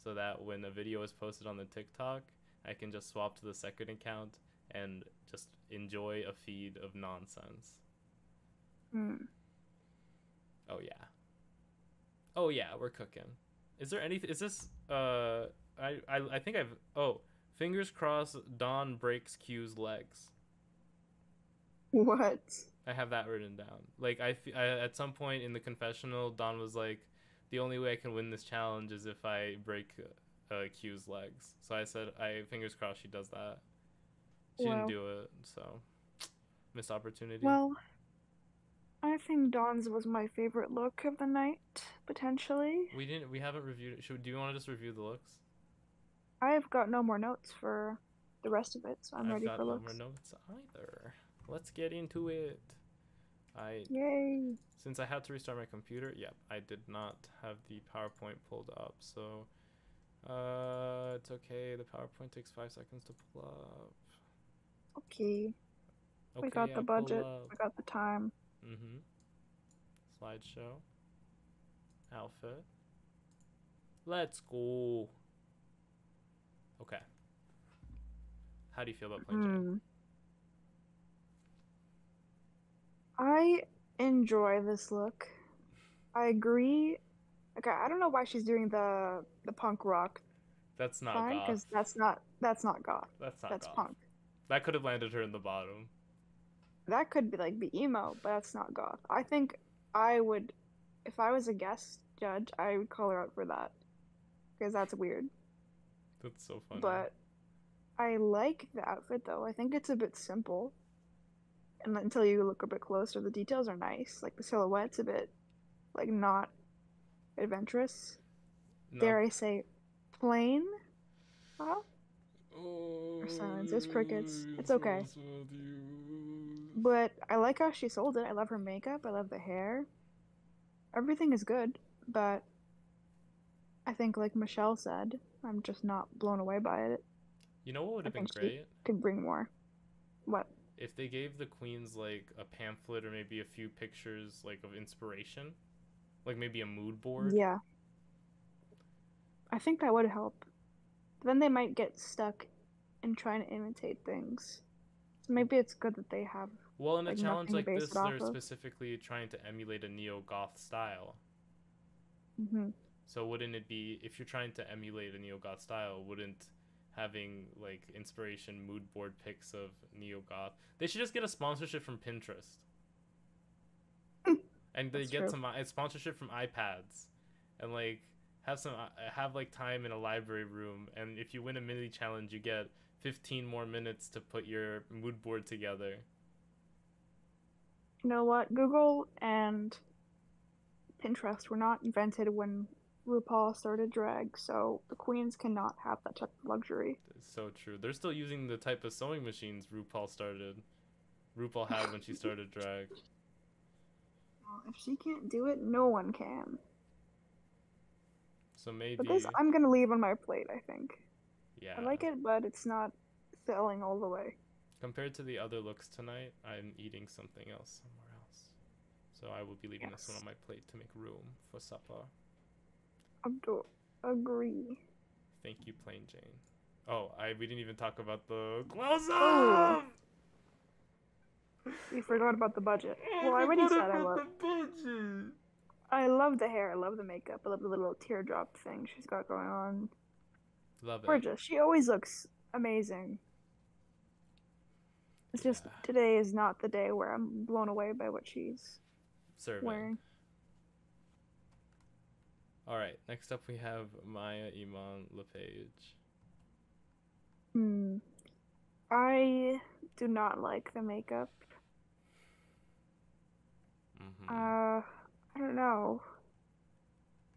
so that when a video is posted on the TikTok, I can just swap to the second account and just enjoy a feed of nonsense. Oh yeah. Oh yeah, we're cooking. Is there anything? Is this? I think I've. Oh, fingers crossed. Dawn breaks Q's legs. What? I have that written down. Like I at some point in the confessional, Dawn was like, "The only way I can win this challenge is if I break Q's legs." So I said, "I fingers crossed she does that." She didn't do it, so missed opportunity. Well, I think Dawn's was my favorite look of the night, potentially. We haven't reviewed it. Do you want to just review the looks? I've got no more notes for the rest of it, so I'm ready for looks. I've got no more notes either. Let's get into it. Yay! Since I had to restart my computer, yep, I did not have the PowerPoint pulled up, so it's okay. The PowerPoint takes 5 seconds to pull up. Okay. We got the budget. We got the time. Slideshow. Outfit. Let's go. Okay. How do you feel about playing Jane? I enjoy this look. I agree. Okay, I don't know why she's doing the punk rock. That's not goth. Because that's not goth. That's goth. Punk. That could have landed her in the bottom. That could be emo, but that's not goth. I think I would, if I was a guest judge, I would call her out for that, because that's weird. That's so funny. But I like the outfit though. I think it's a bit simple, and until you look a bit closer, the details are nice. Like the silhouette's a bit, like, not adventurous. No. Dare I say, plain? Well, silence. There's crickets. It's okay. But I like how she sold it. I love her makeup. I love the hair. Everything is good, but I think, like Michelle said, I'm just not blown away by it. You know what would have been great? Could bring more. What? If they gave the queens like a pamphlet or maybe a few pictures like of inspiration, like maybe a mood board. Yeah. I think that would help. Then they might get stuck in trying to imitate things. So maybe it's good that they have. Well, in a challenge like this, they're specifically trying to emulate a neo-goth style. So wouldn't it be, if you're trying to emulate a neo-goth style, wouldn't having like inspiration mood board pics of neo-goth? They should just get a sponsorship from Pinterest. And they get some sponsorship from iPads, and like have like time in a library room, and if you win a mini challenge, you get 15 more minutes to put your mood board together. You know what? Google and Pinterest were not invented when RuPaul started drag, so the queens cannot have that type of luxury. It's so true. They're still using the type of sewing machines RuPaul had when she started drag. Well, if she can't do it, no one can. So maybe. But this, I'm gonna leave on my plate, I think. Yeah. I like it, but it's not selling all the way. Compared to the other looks tonight, I'm eating something else somewhere else. So I will be leaving this one on my plate to make room for supper. Agree. Thank you, Plain Jane. Oh, we didn't even talk about the close-up! We forgot about the budget. Well, I already said I love the budget. I love the hair. I love the makeup. I love the little teardrop thing she's got going on. Love it. gorgeous. She always looks amazing. It's just Yeah. today is not the day where I'm blown away by what she's Serving. wearing. All right. Next up, we have yaImanLe'Paige. Hmm. I do not like the makeup. Mm-hmm. I don't know.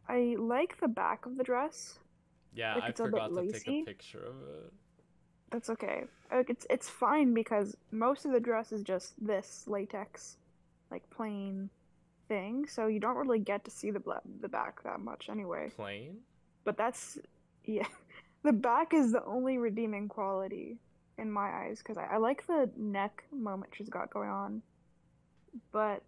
I like the back of the dress. Yeah, Like I it's a bit forgot to take a lacy. picture of it. That's okay. Like it's fine because most of the dress is just this latex, like plain thing, so you don't really get to see the back that much anyway. Plain? But that's yeah, the back is the only redeeming quality in my eyes because I like the neck moment she's got going on, but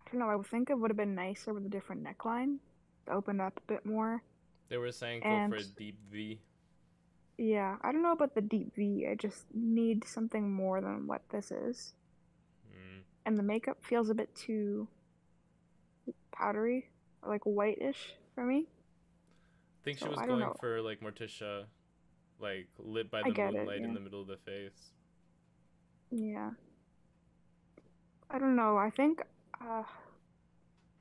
I don't know. I would think it would have been nicer with a different neckline to open up a bit more. They were saying go for And a deep V. yeah, I don't know about the deep V. I just need something more than what this is. Mm. And the makeup feels a bit too powdery, like whitish for me. I think she So was I don't going know. for like Morticia, like lit by I the get it, moonlight in yeah. the middle of the face. Yeah. I don't know. I think uh,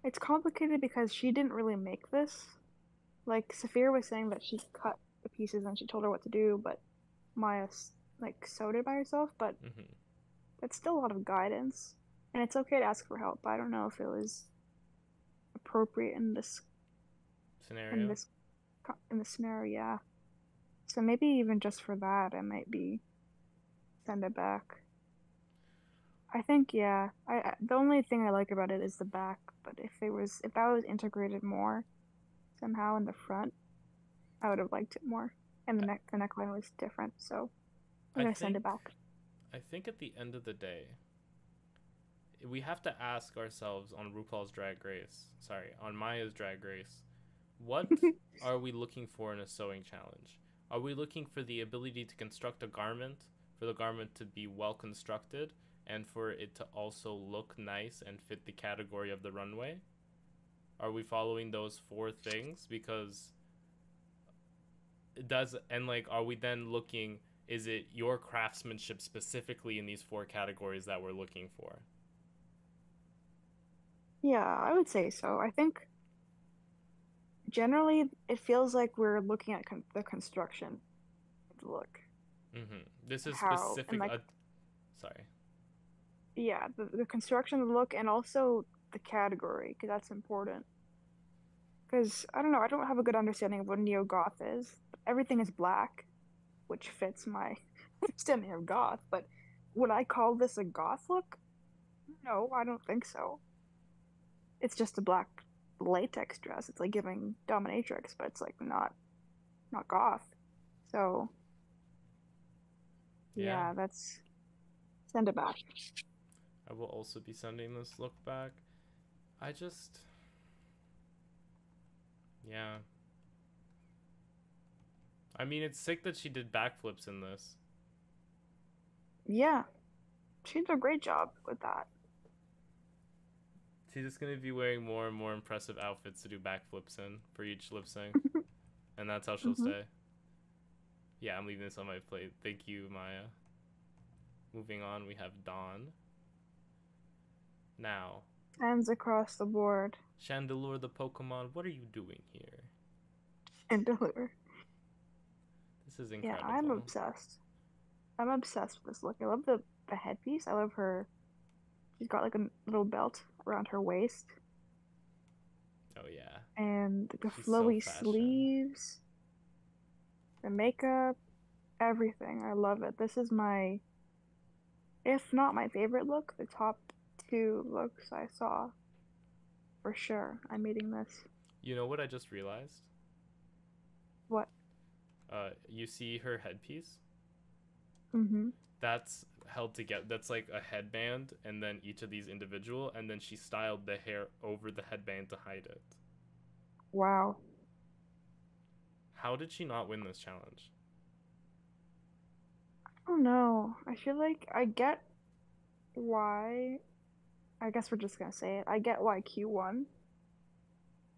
it's complicated because she didn't really make this. Like Saphira was saying that she cut the pieces and she told her what to do, but Maya like sewed it by herself. But Mm-hmm. that's still a lot of guidance, and it's okay to ask for help. But I don't know if it was appropriate in Scenario. this in this scenario. Yeah. So maybe even just for that, I might be send it back. I think yeah. The only thing I like about it is the back, but if that was integrated more somehow in the front, I would have liked it more. And the neckline was different, so I'm I gonna send think it back. I think at the end of the day, we have to ask ourselves on RuPaul's Drag Race, sorry, on Mhi'ya's Drag Race, what are we looking for in a sewing challenge? Are we looking for the ability to construct a garment, for the garment to be well constructed, and for it to also look nice and fit the category of the runway? Are we following those four things? Because it does, and like, are we then looking, is it your craftsmanship specifically in these four categories that we're looking for? Yeah, I would say so. I think generally it feels like we're looking at the construction of the look Mm-hmm. This and is how and specific. like Sorry. yeah, the construction of the look and also the category because that's important. Because I don't know, I don't have a good understanding of what neo goth is. Everything is black, which fits my understanding of goth. But would I call this a goth look? No, I don't think so. It's just a black latex dress. It's like giving dominatrix, but it's like not goth. So Yeah, yeah, that's send it back. I will also be sending this look back. I just, yeah. I mean, it's sick that she did backflips in this. Yeah, she did a great job with that. She's just gonna be wearing more and more impressive outfits to do backflips in for each lip sync, and that's how she'll hmm stay. Yeah, I'm leaving this on my plate. Thank you, Mhi'ya. Moving on, we have Dawn. Now, Hands across the board Chandelure the Pokemon, what are you doing here? and deliver. This is Yeah, I'm incredible. obsessed. I'm obsessed with this look. I love the headpiece. I love her. She's got like a little belt around her waist, Oh yeah, and the she's so flowy fashion. sleeves, the makeup, everything. I love it. This is my, if not my favorite look, the top two looks I saw for sure. I'm eating this. You know what I just realized? What? You see her headpiece? Mm-hmm. That's held together. That's like a headband, and then each of these individual, and then she styled the hair over the headband to hide it. Wow. How did she not win this challenge? I don't know. I feel like I get why. I guess we're just gonna say it. I get why Q won.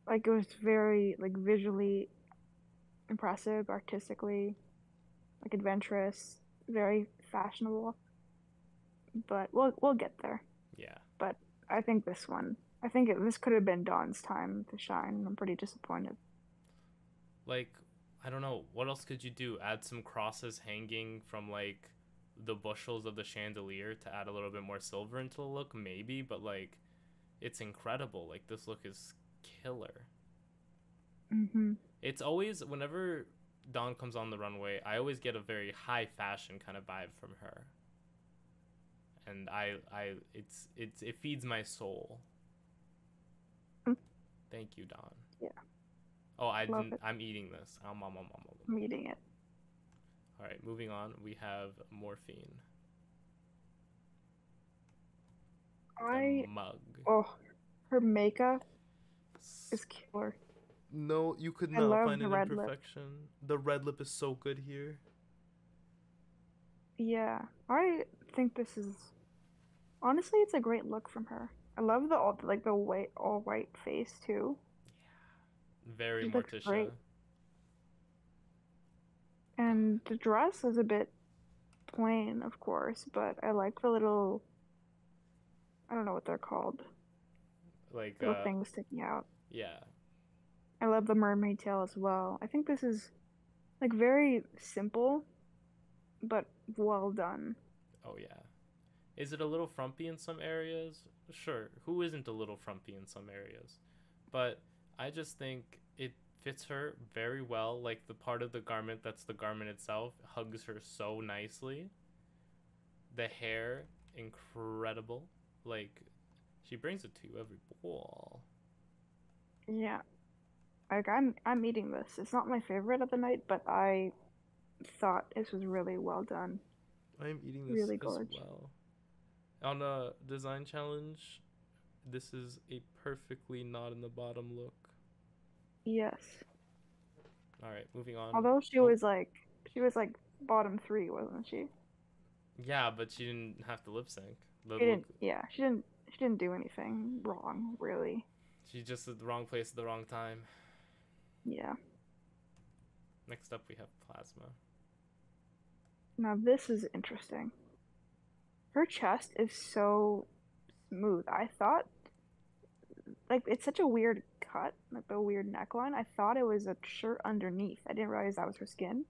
Like it was very like visually impressive artistically, like adventurous, very fashionable. But we'll get there. Yeah. But I think this one, this could have been Dawn's time to shine. I'm pretty disappointed. Like, I don't know, what else could you do? Add some crosses hanging from like the bushels of the chandelier to add a little bit more silver into the look, maybe, but like it's incredible. Like this look is killer. Mm-hmm. It's always whenever Dawn comes on the runway, I always get a very high fashion kind of vibe from her. And it feeds my soul. Thank you, Dawn. Yeah. Oh, Love it. I'm eating this. I'm eating it. All right, moving on. We have Morphine. The mug. Oh, her makeup is killer. No, you could I not love find the an red lip. imperfection. The red lip is so good here. Yeah, I think this is honestly, it's a great look from her. I love the white all white face too. Very She looks Morticia. great. And the dress is a bit plain, of course, but I like the little, I don't know what they're called, Like little things sticking out. yeah. I love the mermaid tail as well. I think this is like very simple, but well done. Oh yeah. Is it a little frumpy in some areas? Sure. Who isn't a little frumpy in some areas? But I just think it fits her very well. Like the part of the garment that's the garment itself hugs her so nicely. The hair, incredible. Like she brings it to you every ball. Yeah. Like I'm eating this. It's not my favorite of the night, but I thought this was really well done. I'm eating this Really as gorgeous. well. On a design challenge, this is a perfectly not in the bottom look. Yes. All right, moving on. Although she was like bottom 3, wasn't she? Yeah, but she didn't have to lip sync. She didn't do anything wrong, really. She's just at the wrong place at the wrong time. Yeah. Next up, we have Plasma. Now this is interesting. Her chest is so smooth. I thought, like, it's such a weird cut, like the weird neckline. I thought it was a shirt underneath. I didn't realize that was her skin.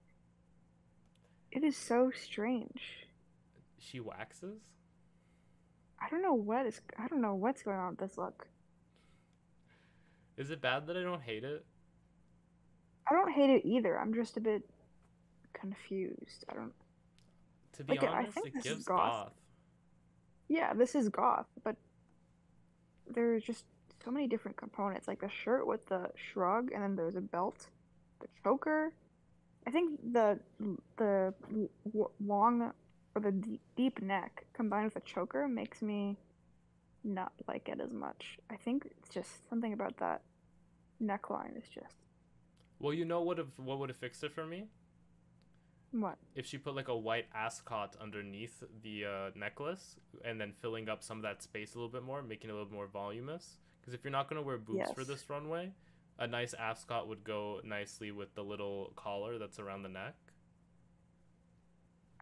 It is so strange. She waxes? I don't know what's going on with this look. Is it bad that I don't hate it? I don't hate it either. I'm just a bit confused. I don't. To be honest, it gives goth. Yeah, this is goth, but there's just so many different components. Like the shirt with the shrug, and then there's a belt, the choker. I think the long or the deep neck combined with the choker makes me not like it as much. I think it's just something about that neckline is just. Well, you know what would have fixed it for me? What? If she put like a white ascot underneath the necklace and then filling up some of that space a little bit more, making it a little more voluminous. Because if you're not going to wear boots for this runway, a nice ascot would go nicely with the little collar that's around the neck.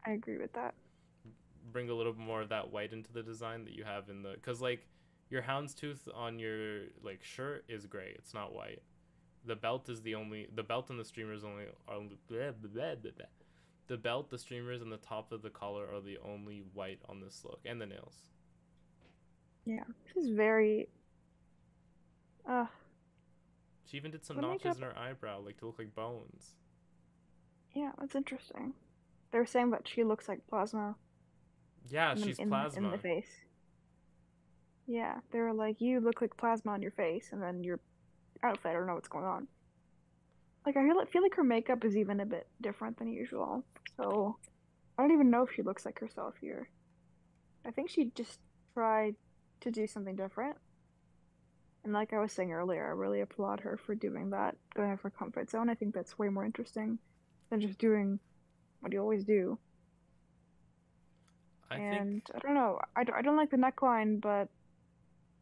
I agree with that. Bring a little more of that white into the design that you have in the... Because like your houndstooth on your like shirt is gray. It's not white. The belt is the only... The belt and the streamers only... The belt, the streamers, and the top of the collar are the only white on this look. And the nails. Yeah. This is very... She even did some notches in her eyebrow, like to look like bones. Yeah, that's interesting. They were saying that she looks like Plasma. Yeah, she's Plasma. In the face. Yeah, they were like, you look like Plasma on your face, and then your outfit, I don't know what's going on. Like, I feel like her makeup is even a bit different than usual. So, I don't even know if she looks like herself here. I think she just tried to do something different. And like I was saying earlier, I really applaud her for doing that, going out of her comfort zone. I think that's way more interesting than just doing what you always do. I don't know. I don't like the neckline, but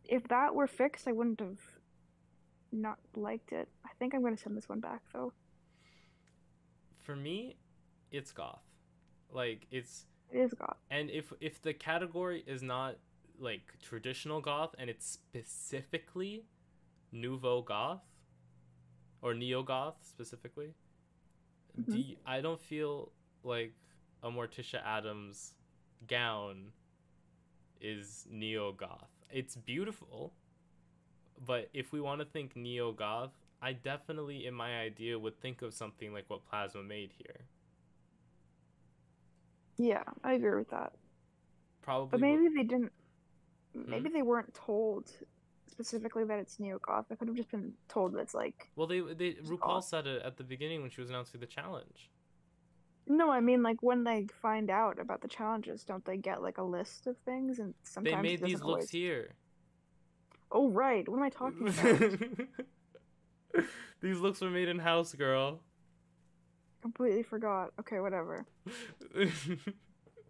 if that were fixed, I wouldn't have not liked it. I think I'm going to send this one back, though. For me, it's goth. Like it's It is goth. and if the category is not like traditional goth and it's specifically nouveau goth or neo goth specifically, Mm-hmm. I don't feel like a Morticia Adams gown is neo goth. It's beautiful, but if we want to think neo goth, I definitely in my idea would think of something like what Plasma made here. Yeah, I agree with that. But Probably what. maybe they didn't. Hmm? Maybe they weren't told specifically that it's neo goth. They could have just been told that it's like Well, they just RuPaul goth. said it at the beginning when she was announcing the challenge. No, I mean like when they find out about the challenges, don't they get like a list of things? And They sometimes it made doesn't these looks always. here. Oh right, what am I talking about? These looks were made in house, girl. Completely forgot. Okay, whatever.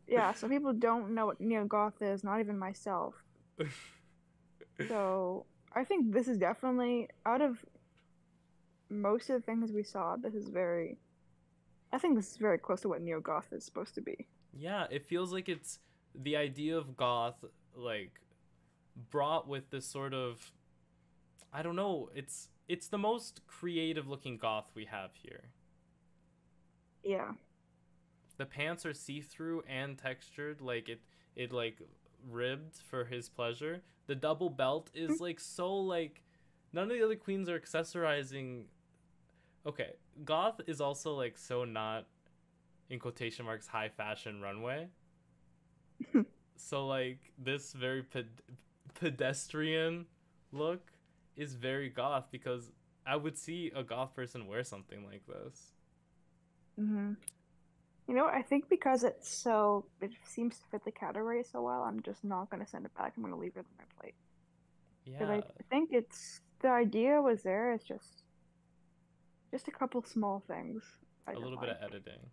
Yeah, so people don't know what neo goth is, not even myself. So I think this is definitely out of most of the things we saw, this is very. I think this is very close to what neo goth is supposed to be. Yeah, it feels like it's the idea of goth like brought with this sort of I don't know, it's the most creative looking goth we have here. Yeah. The pants are see-through and textured, like it like ribbed for his pleasure. The double belt is like so like none of the other queens are accessorizing. Okay, goth is also like so not in quotation marks high fashion runway. So like this very pedestrian look is very goth because I would see a goth person wear something like this. hmm You know, I think because it seems to fit the category so well, I'm just not gonna send it back. I'm gonna leave it on my plate because Yeah, I think it's the idea was there. It's just a couple small things I a didn't little bit of like. editing.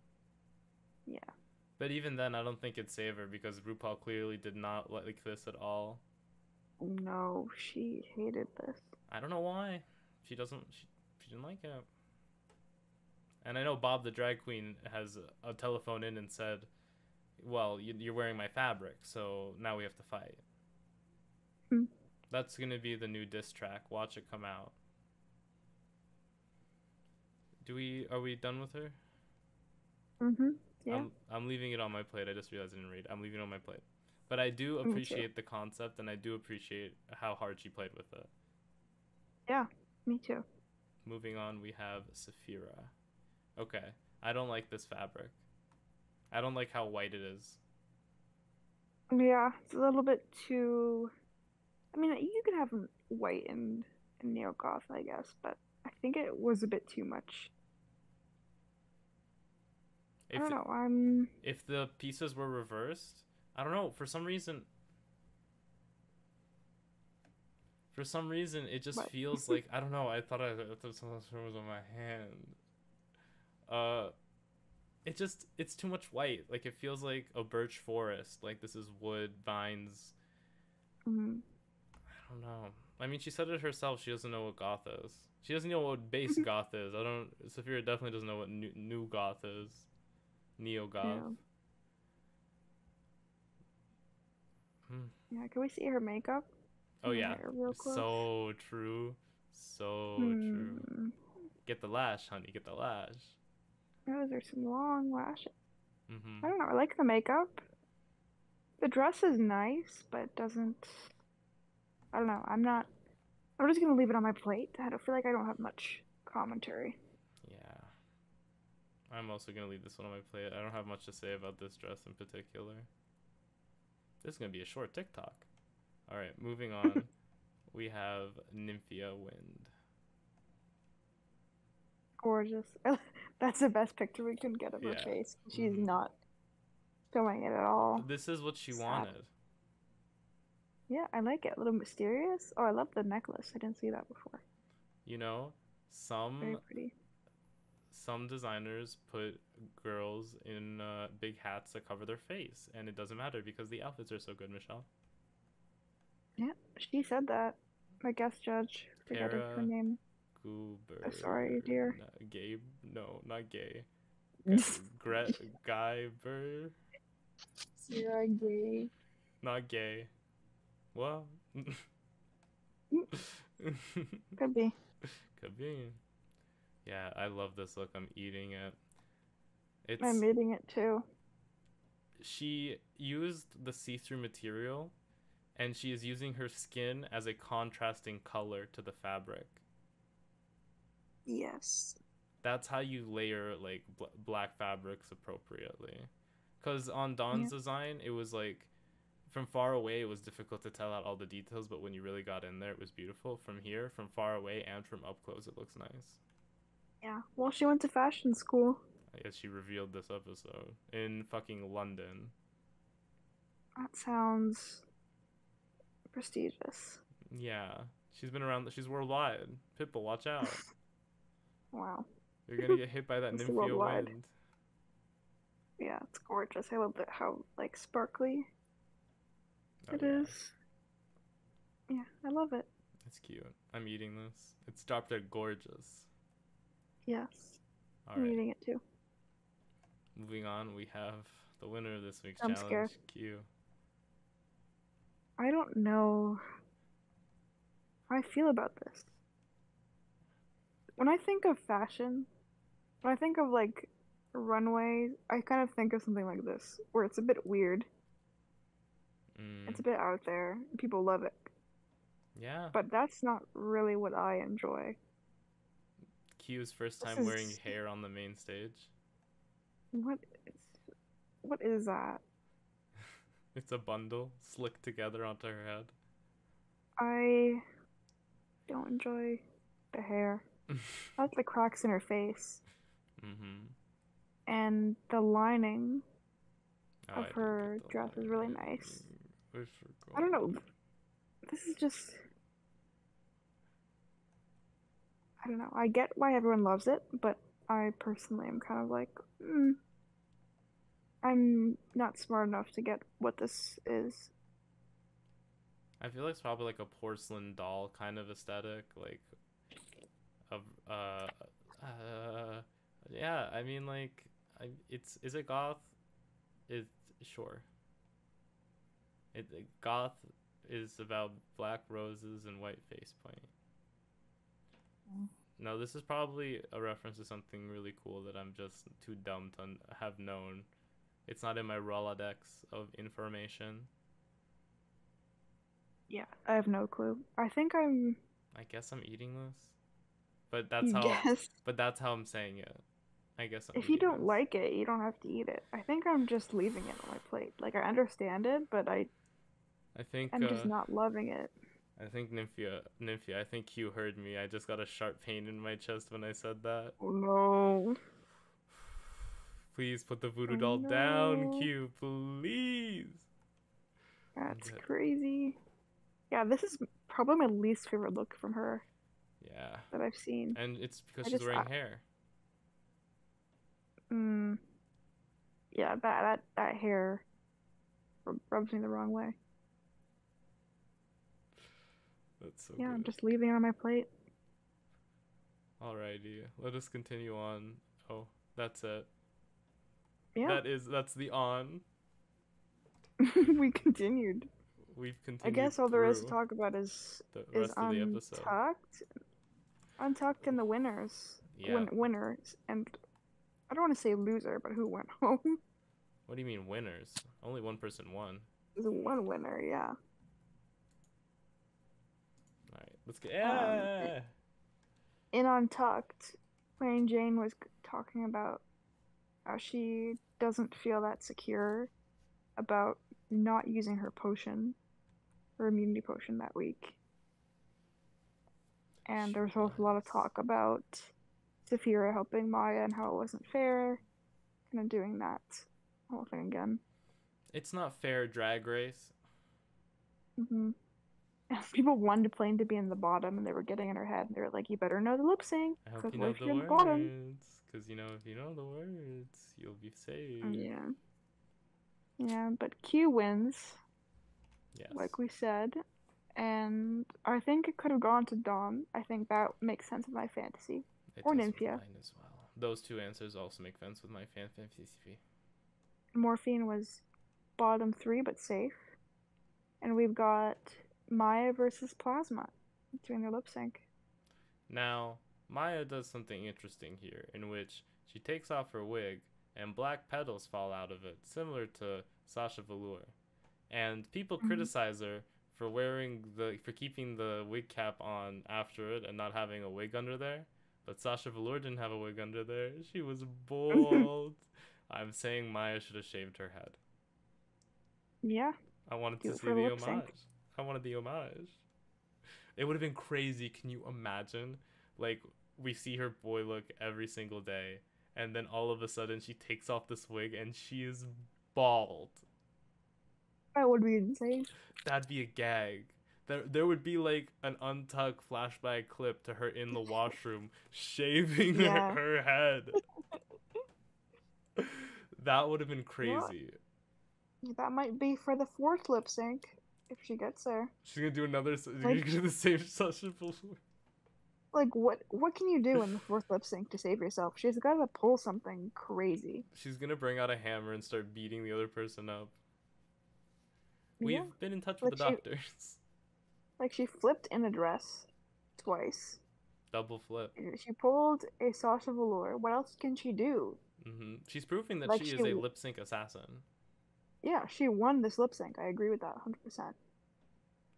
Yeah. But even then, I don't think it's savor because RuPaul clearly did not like this at all. No, she hated this. I don't know why. She doesn't. She didn't like it. And I know Bob the drag queen has a telephone in and said, "Well, you're wearing my fabric, so now we have to fight." Hmm. That's gonna be the new diss track. Watch it come out. Do we? Are we done with her? Yeah. I'm leaving it on my plate. I just realized I didn't read. I'm leaving it on my plate. But I do Me too. appreciate the concept and I do appreciate how hard she played with it. Yeah. Me too. Moving on, we have Saphira. Okay. I don't like this fabric. I don't like how white it is. Yeah, it's a little bit too. I mean, you could have white and neo goth, I guess, but I think it was a bit too much. I If don't it, know. if the pieces were reversed, I don't know, for some reason it just But feels like I don't know, I thought something was on my hand. Uh it's too much white. Like it feels like a birch forest. Like this is wood, vines. mm, I don't know. I mean, she said it herself. She doesn't know what goth is. She doesn't know what base goth is. I don't. Saphira definitely doesn't know what new goth is. Neo goth. yeah, Hmm. yeah. Can we see her makeup Oh and her yeah, hair real close? so true, so true. Hmm. Get the lash, honey. Get the lash. Those are some long lashes. I Mhm. don't know. I like the makeup. The dress is nice, but it doesn't. I don't know. I'm not. I'm just gonna leave it on my plate. I don't feel like I don't have much commentary. Yeah. I'm also gonna leave this one on my plate. I don't have much to say about this dress in particular. This is gonna be a short TikTok. All right, moving on. We have Nymphia Wind. Gorgeous. That's the best picture we can get of her Yeah. face. She's Mhm. not showing it at all. This is what she Sad. wanted. Yeah, I like it. A little mysterious. Oh, I love the necklace. I didn't see that before. You know, Very some pretty. some designers put girls in big hats that cover their face, and it doesn't matter because the outfits are so good. Michelle, Yeah, she said that. My guest judge, forgetting her Kara name. I'm Goober, sorry, dear. Gabe, no, not gay. Guy bird. You're gay. Not gay. What? Could be. Could be. Yeah, I love this look. I'm eating it. I'm eating it too. She used the see-through material, and she is using her skin as a contrasting color to the fabric. Yes. That's how you layer like black fabrics appropriately. Because on Dawn's design, it was like from far away it was difficult to tell out all the details, but when you really got in there, it was beautiful. From here, from far away, and from up close, it looks nice. Yeah. Well, she went to fashion school. I guess she revealed this episode in fucking London. That sounds prestigious. Yeah, she's been around. She's worldwide. Pitbull, watch out. Wow. You're gonna get hit by that Nymphia wind. Yeah, it's gorgeous. I love how like sparkly it is. Yeah, I love it. It's cute. I'm eating this. It's dropped dead gorgeous. Yes. I'm eating it too. Moving on, we have the winner of this week's I'm challenge, scared. Q. I don't know how I feel about this. When I think of fashion, when I think of like runways, I kind of think of something like this, where it's a bit weird. It's a bit out there. People love it. Yeah. But that's not really what I enjoy. Q's first time wearing hair on the main stage. What is that? It's a bundle slicked together onto her head. I don't enjoy the hair. I like the cracks in her face. And the lining of her dress is really nice. I don't know. This is just... I don't know. I get why everyone loves it, but I personally am kind of like, I'm not smart enough to get what this is. I feel like it's probably like a porcelain doll kind of aesthetic, like yeah, I mean, like, is it goth? It's sure. Goth is about black roses and white face paint. No, this is probably a reference to something really cool that I'm just too dumb to have known. It's not in my Rolodex of information. Yeah, I have no clue. I guess I'm eating this. But that's how I'm saying it. I guess I'm If you don't like it, you don't have to eat it. I think I'm just leaving it on my plate. Like, I understand it, but I'm just not loving it. I think Nymphia, I think Q heard me. I just got a sharp pain in my chest when I said that. Oh no. Please put the voodoo doll down, Q, please. That's crazy. Yeah, this is probably my least favorite look from her. Yeah. That I've seen. And it's because she's wearing hair. Yeah, that hair rubs me the wrong way. That's so yeah, good. I'm just leaving it on my plate. Alrighty, let us continue on. Oh, that's it. Yeah. That's the on. We continued. We've continued. I guess all there is to talk about is Untucked. Untucked and the winners. Yeah. Winners. And I don't want to say loser, but who went home? What do you mean winners? Only one person won. There's one winner, yeah. Alright, let's get... In Untucked, Plain Jane was talking about how she doesn't feel that secure about not using her potion, her immunity potion that week. And there was also a lot of talk about Saphira helping Mhi'ya and how it wasn't fair, kind of doing that whole thing again. It's not fair, Drag Race. People wanted Plain to be in the bottom, and they were getting in her head, and they were like, you better know the lip sync. I hope you know the words. Because, if you know the words, you'll be saved. Yeah. Yeah, but Q wins. Yes. Like we said. And I think it could have gone to Dawn. I think that makes sense in my fantasy. Or Nymphia. As well. those two answers also make sense with my fan fantasy. Morphine was bottom 3, but safe. And we've got Mhi'ya versus Plasma doing their lip sync. Now, Mhi'ya does something interesting here, in which she takes off her wig and black petals fall out of it, similar to Sasha Velour. And people criticize her for keeping the wig cap on after it and not having a wig under there. But Sasha Velour didn't have a wig under there. She was bald. I'm saying Mhi'ya should have shaved her head. Yeah. I wanted to see the homage. I wanted the homage. It would have been crazy. Can you imagine? Like, we see her boy look every single day, and then all of a sudden she takes off this wig and she is bald. That would be insane. That'd be a gag. There would be like an untucked flashback clip to her in the washroom shaving her head. That would have been crazy. That might be for the 4th lip sync if she gets there. She's gonna do another. You're gonna do the same Sasha Velour. Like, what can you do in the 4th lip sync to save yourself? She's got to pull something crazy. She's gonna bring out a hammer and start beating the other person up. We've been in touch with the doctors. Like, she flipped in a dress twice. Double flip. She pulled a Sasha Velour. What else can she do? She's proving that she is a lip sync assassin. Yeah, she won this lip sync. I agree with that 100%.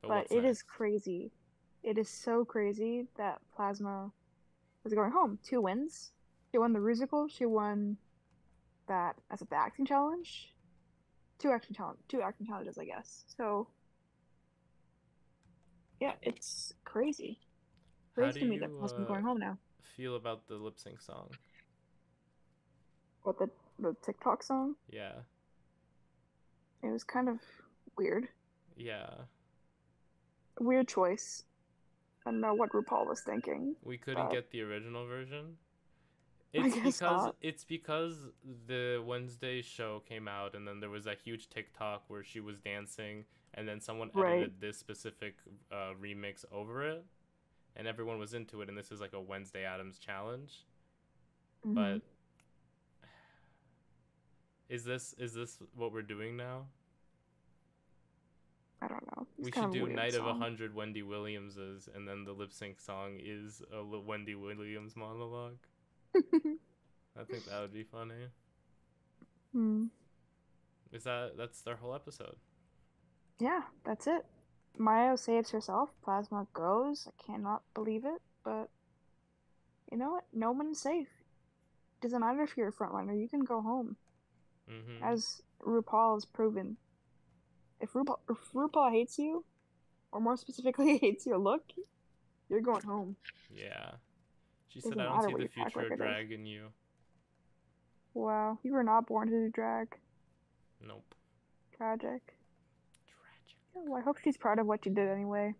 But it is crazy. It is so crazy that Plasma is going home. 2 wins. She won the Rusical. She won that as the acting challenge. 2 acting challenges, I guess. So yeah, it's crazy. Crazy to me that Plasma's going home now. Feel about the lip sync song? What, the TikTok song? Yeah. It was kind of weird. Yeah. Weird choice. I don't know what RuPaul was thinking. We couldn't get the original version. It's because the Wednesday show came out, and then there was that huge TikTok where she was dancing, and then someone edited this specific remix over it, and everyone was into it. And this is like a Wednesday Addams challenge. But is this what we're doing now? I don't know. We should do Night of 100 Wendy Williamses, and then the lip sync song is a Wendy Williams monologue. I think that would be funny. That's their whole episode. Yeah, that's it. Mhi'ya saves herself. Plasma goes. I cannot believe it, but you know what? No one's safe. Doesn't matter if you're a frontrunner. You can go home. As RuPaul has proven. If RuPaul hates you, or more specifically hates your look, you're going home. Yeah. She said, I don't see the future of drag in you. Wow. You were not born to do drag. Nope. Tragic. Well, I hope she's proud of what you did anyway.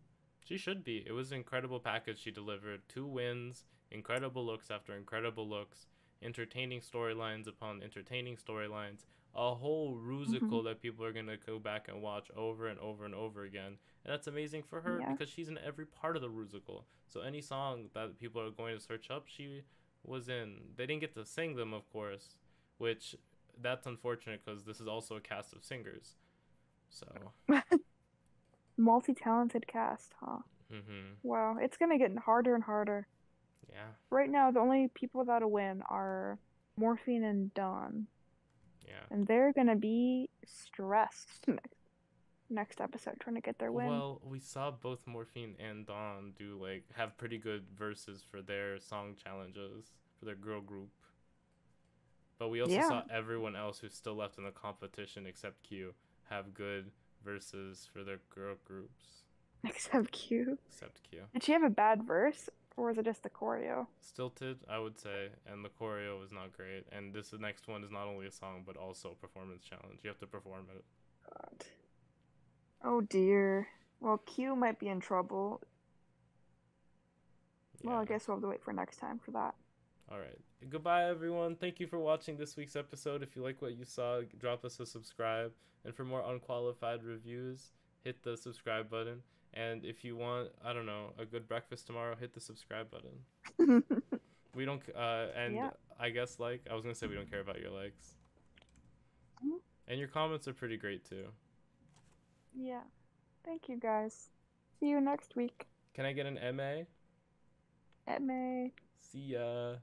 She should be. It was an incredible package she delivered. 2 wins, incredible looks after incredible looks, entertaining storylines upon entertaining storylines, a whole rusical that people are going to go back and watch over and over and over again. And that's amazing for her because she's in every part of the rusical. So any song that people are going to search up, she was in. They didn't get to sing them, of course, which that's unfortunate because this is also a cast of singers. So multi-talented cast, huh? Wow, it's going to get harder and harder. Yeah. Right now, the only people without a win are Morphine and Dawn. Yeah. And they're going to be stressed next episode trying to get their win. Well, we saw both Morphine and Dawn have pretty good verses for their song challenges, for their girl group. But we also saw everyone else who's still left in the competition except Q have good verses for their girl groups. Except Q? Except Q. Did she have a bad verse? Or was it just the choreo? Stilted, I would say, and the choreo was not great. And the next one is not only a song, but also a performance challenge. You have to perform it. God. Oh dear. Well, Q might be in trouble. Yeah. Well, I guess we'll have to wait for next time for that. Alright. Goodbye, everyone. Thank you for watching this week's episode. If you like what you saw, drop us a subscribe. And for more unqualified reviews, hit the subscribe button. And if you want, I don't know, a good breakfast tomorrow, hit the subscribe button. We don't, I guess like. I was gonna say we don't care about your likes. Mhm. And your comments are pretty great too. Yeah. Thank you guys. See you next week. Can I get an MA? At May. See ya.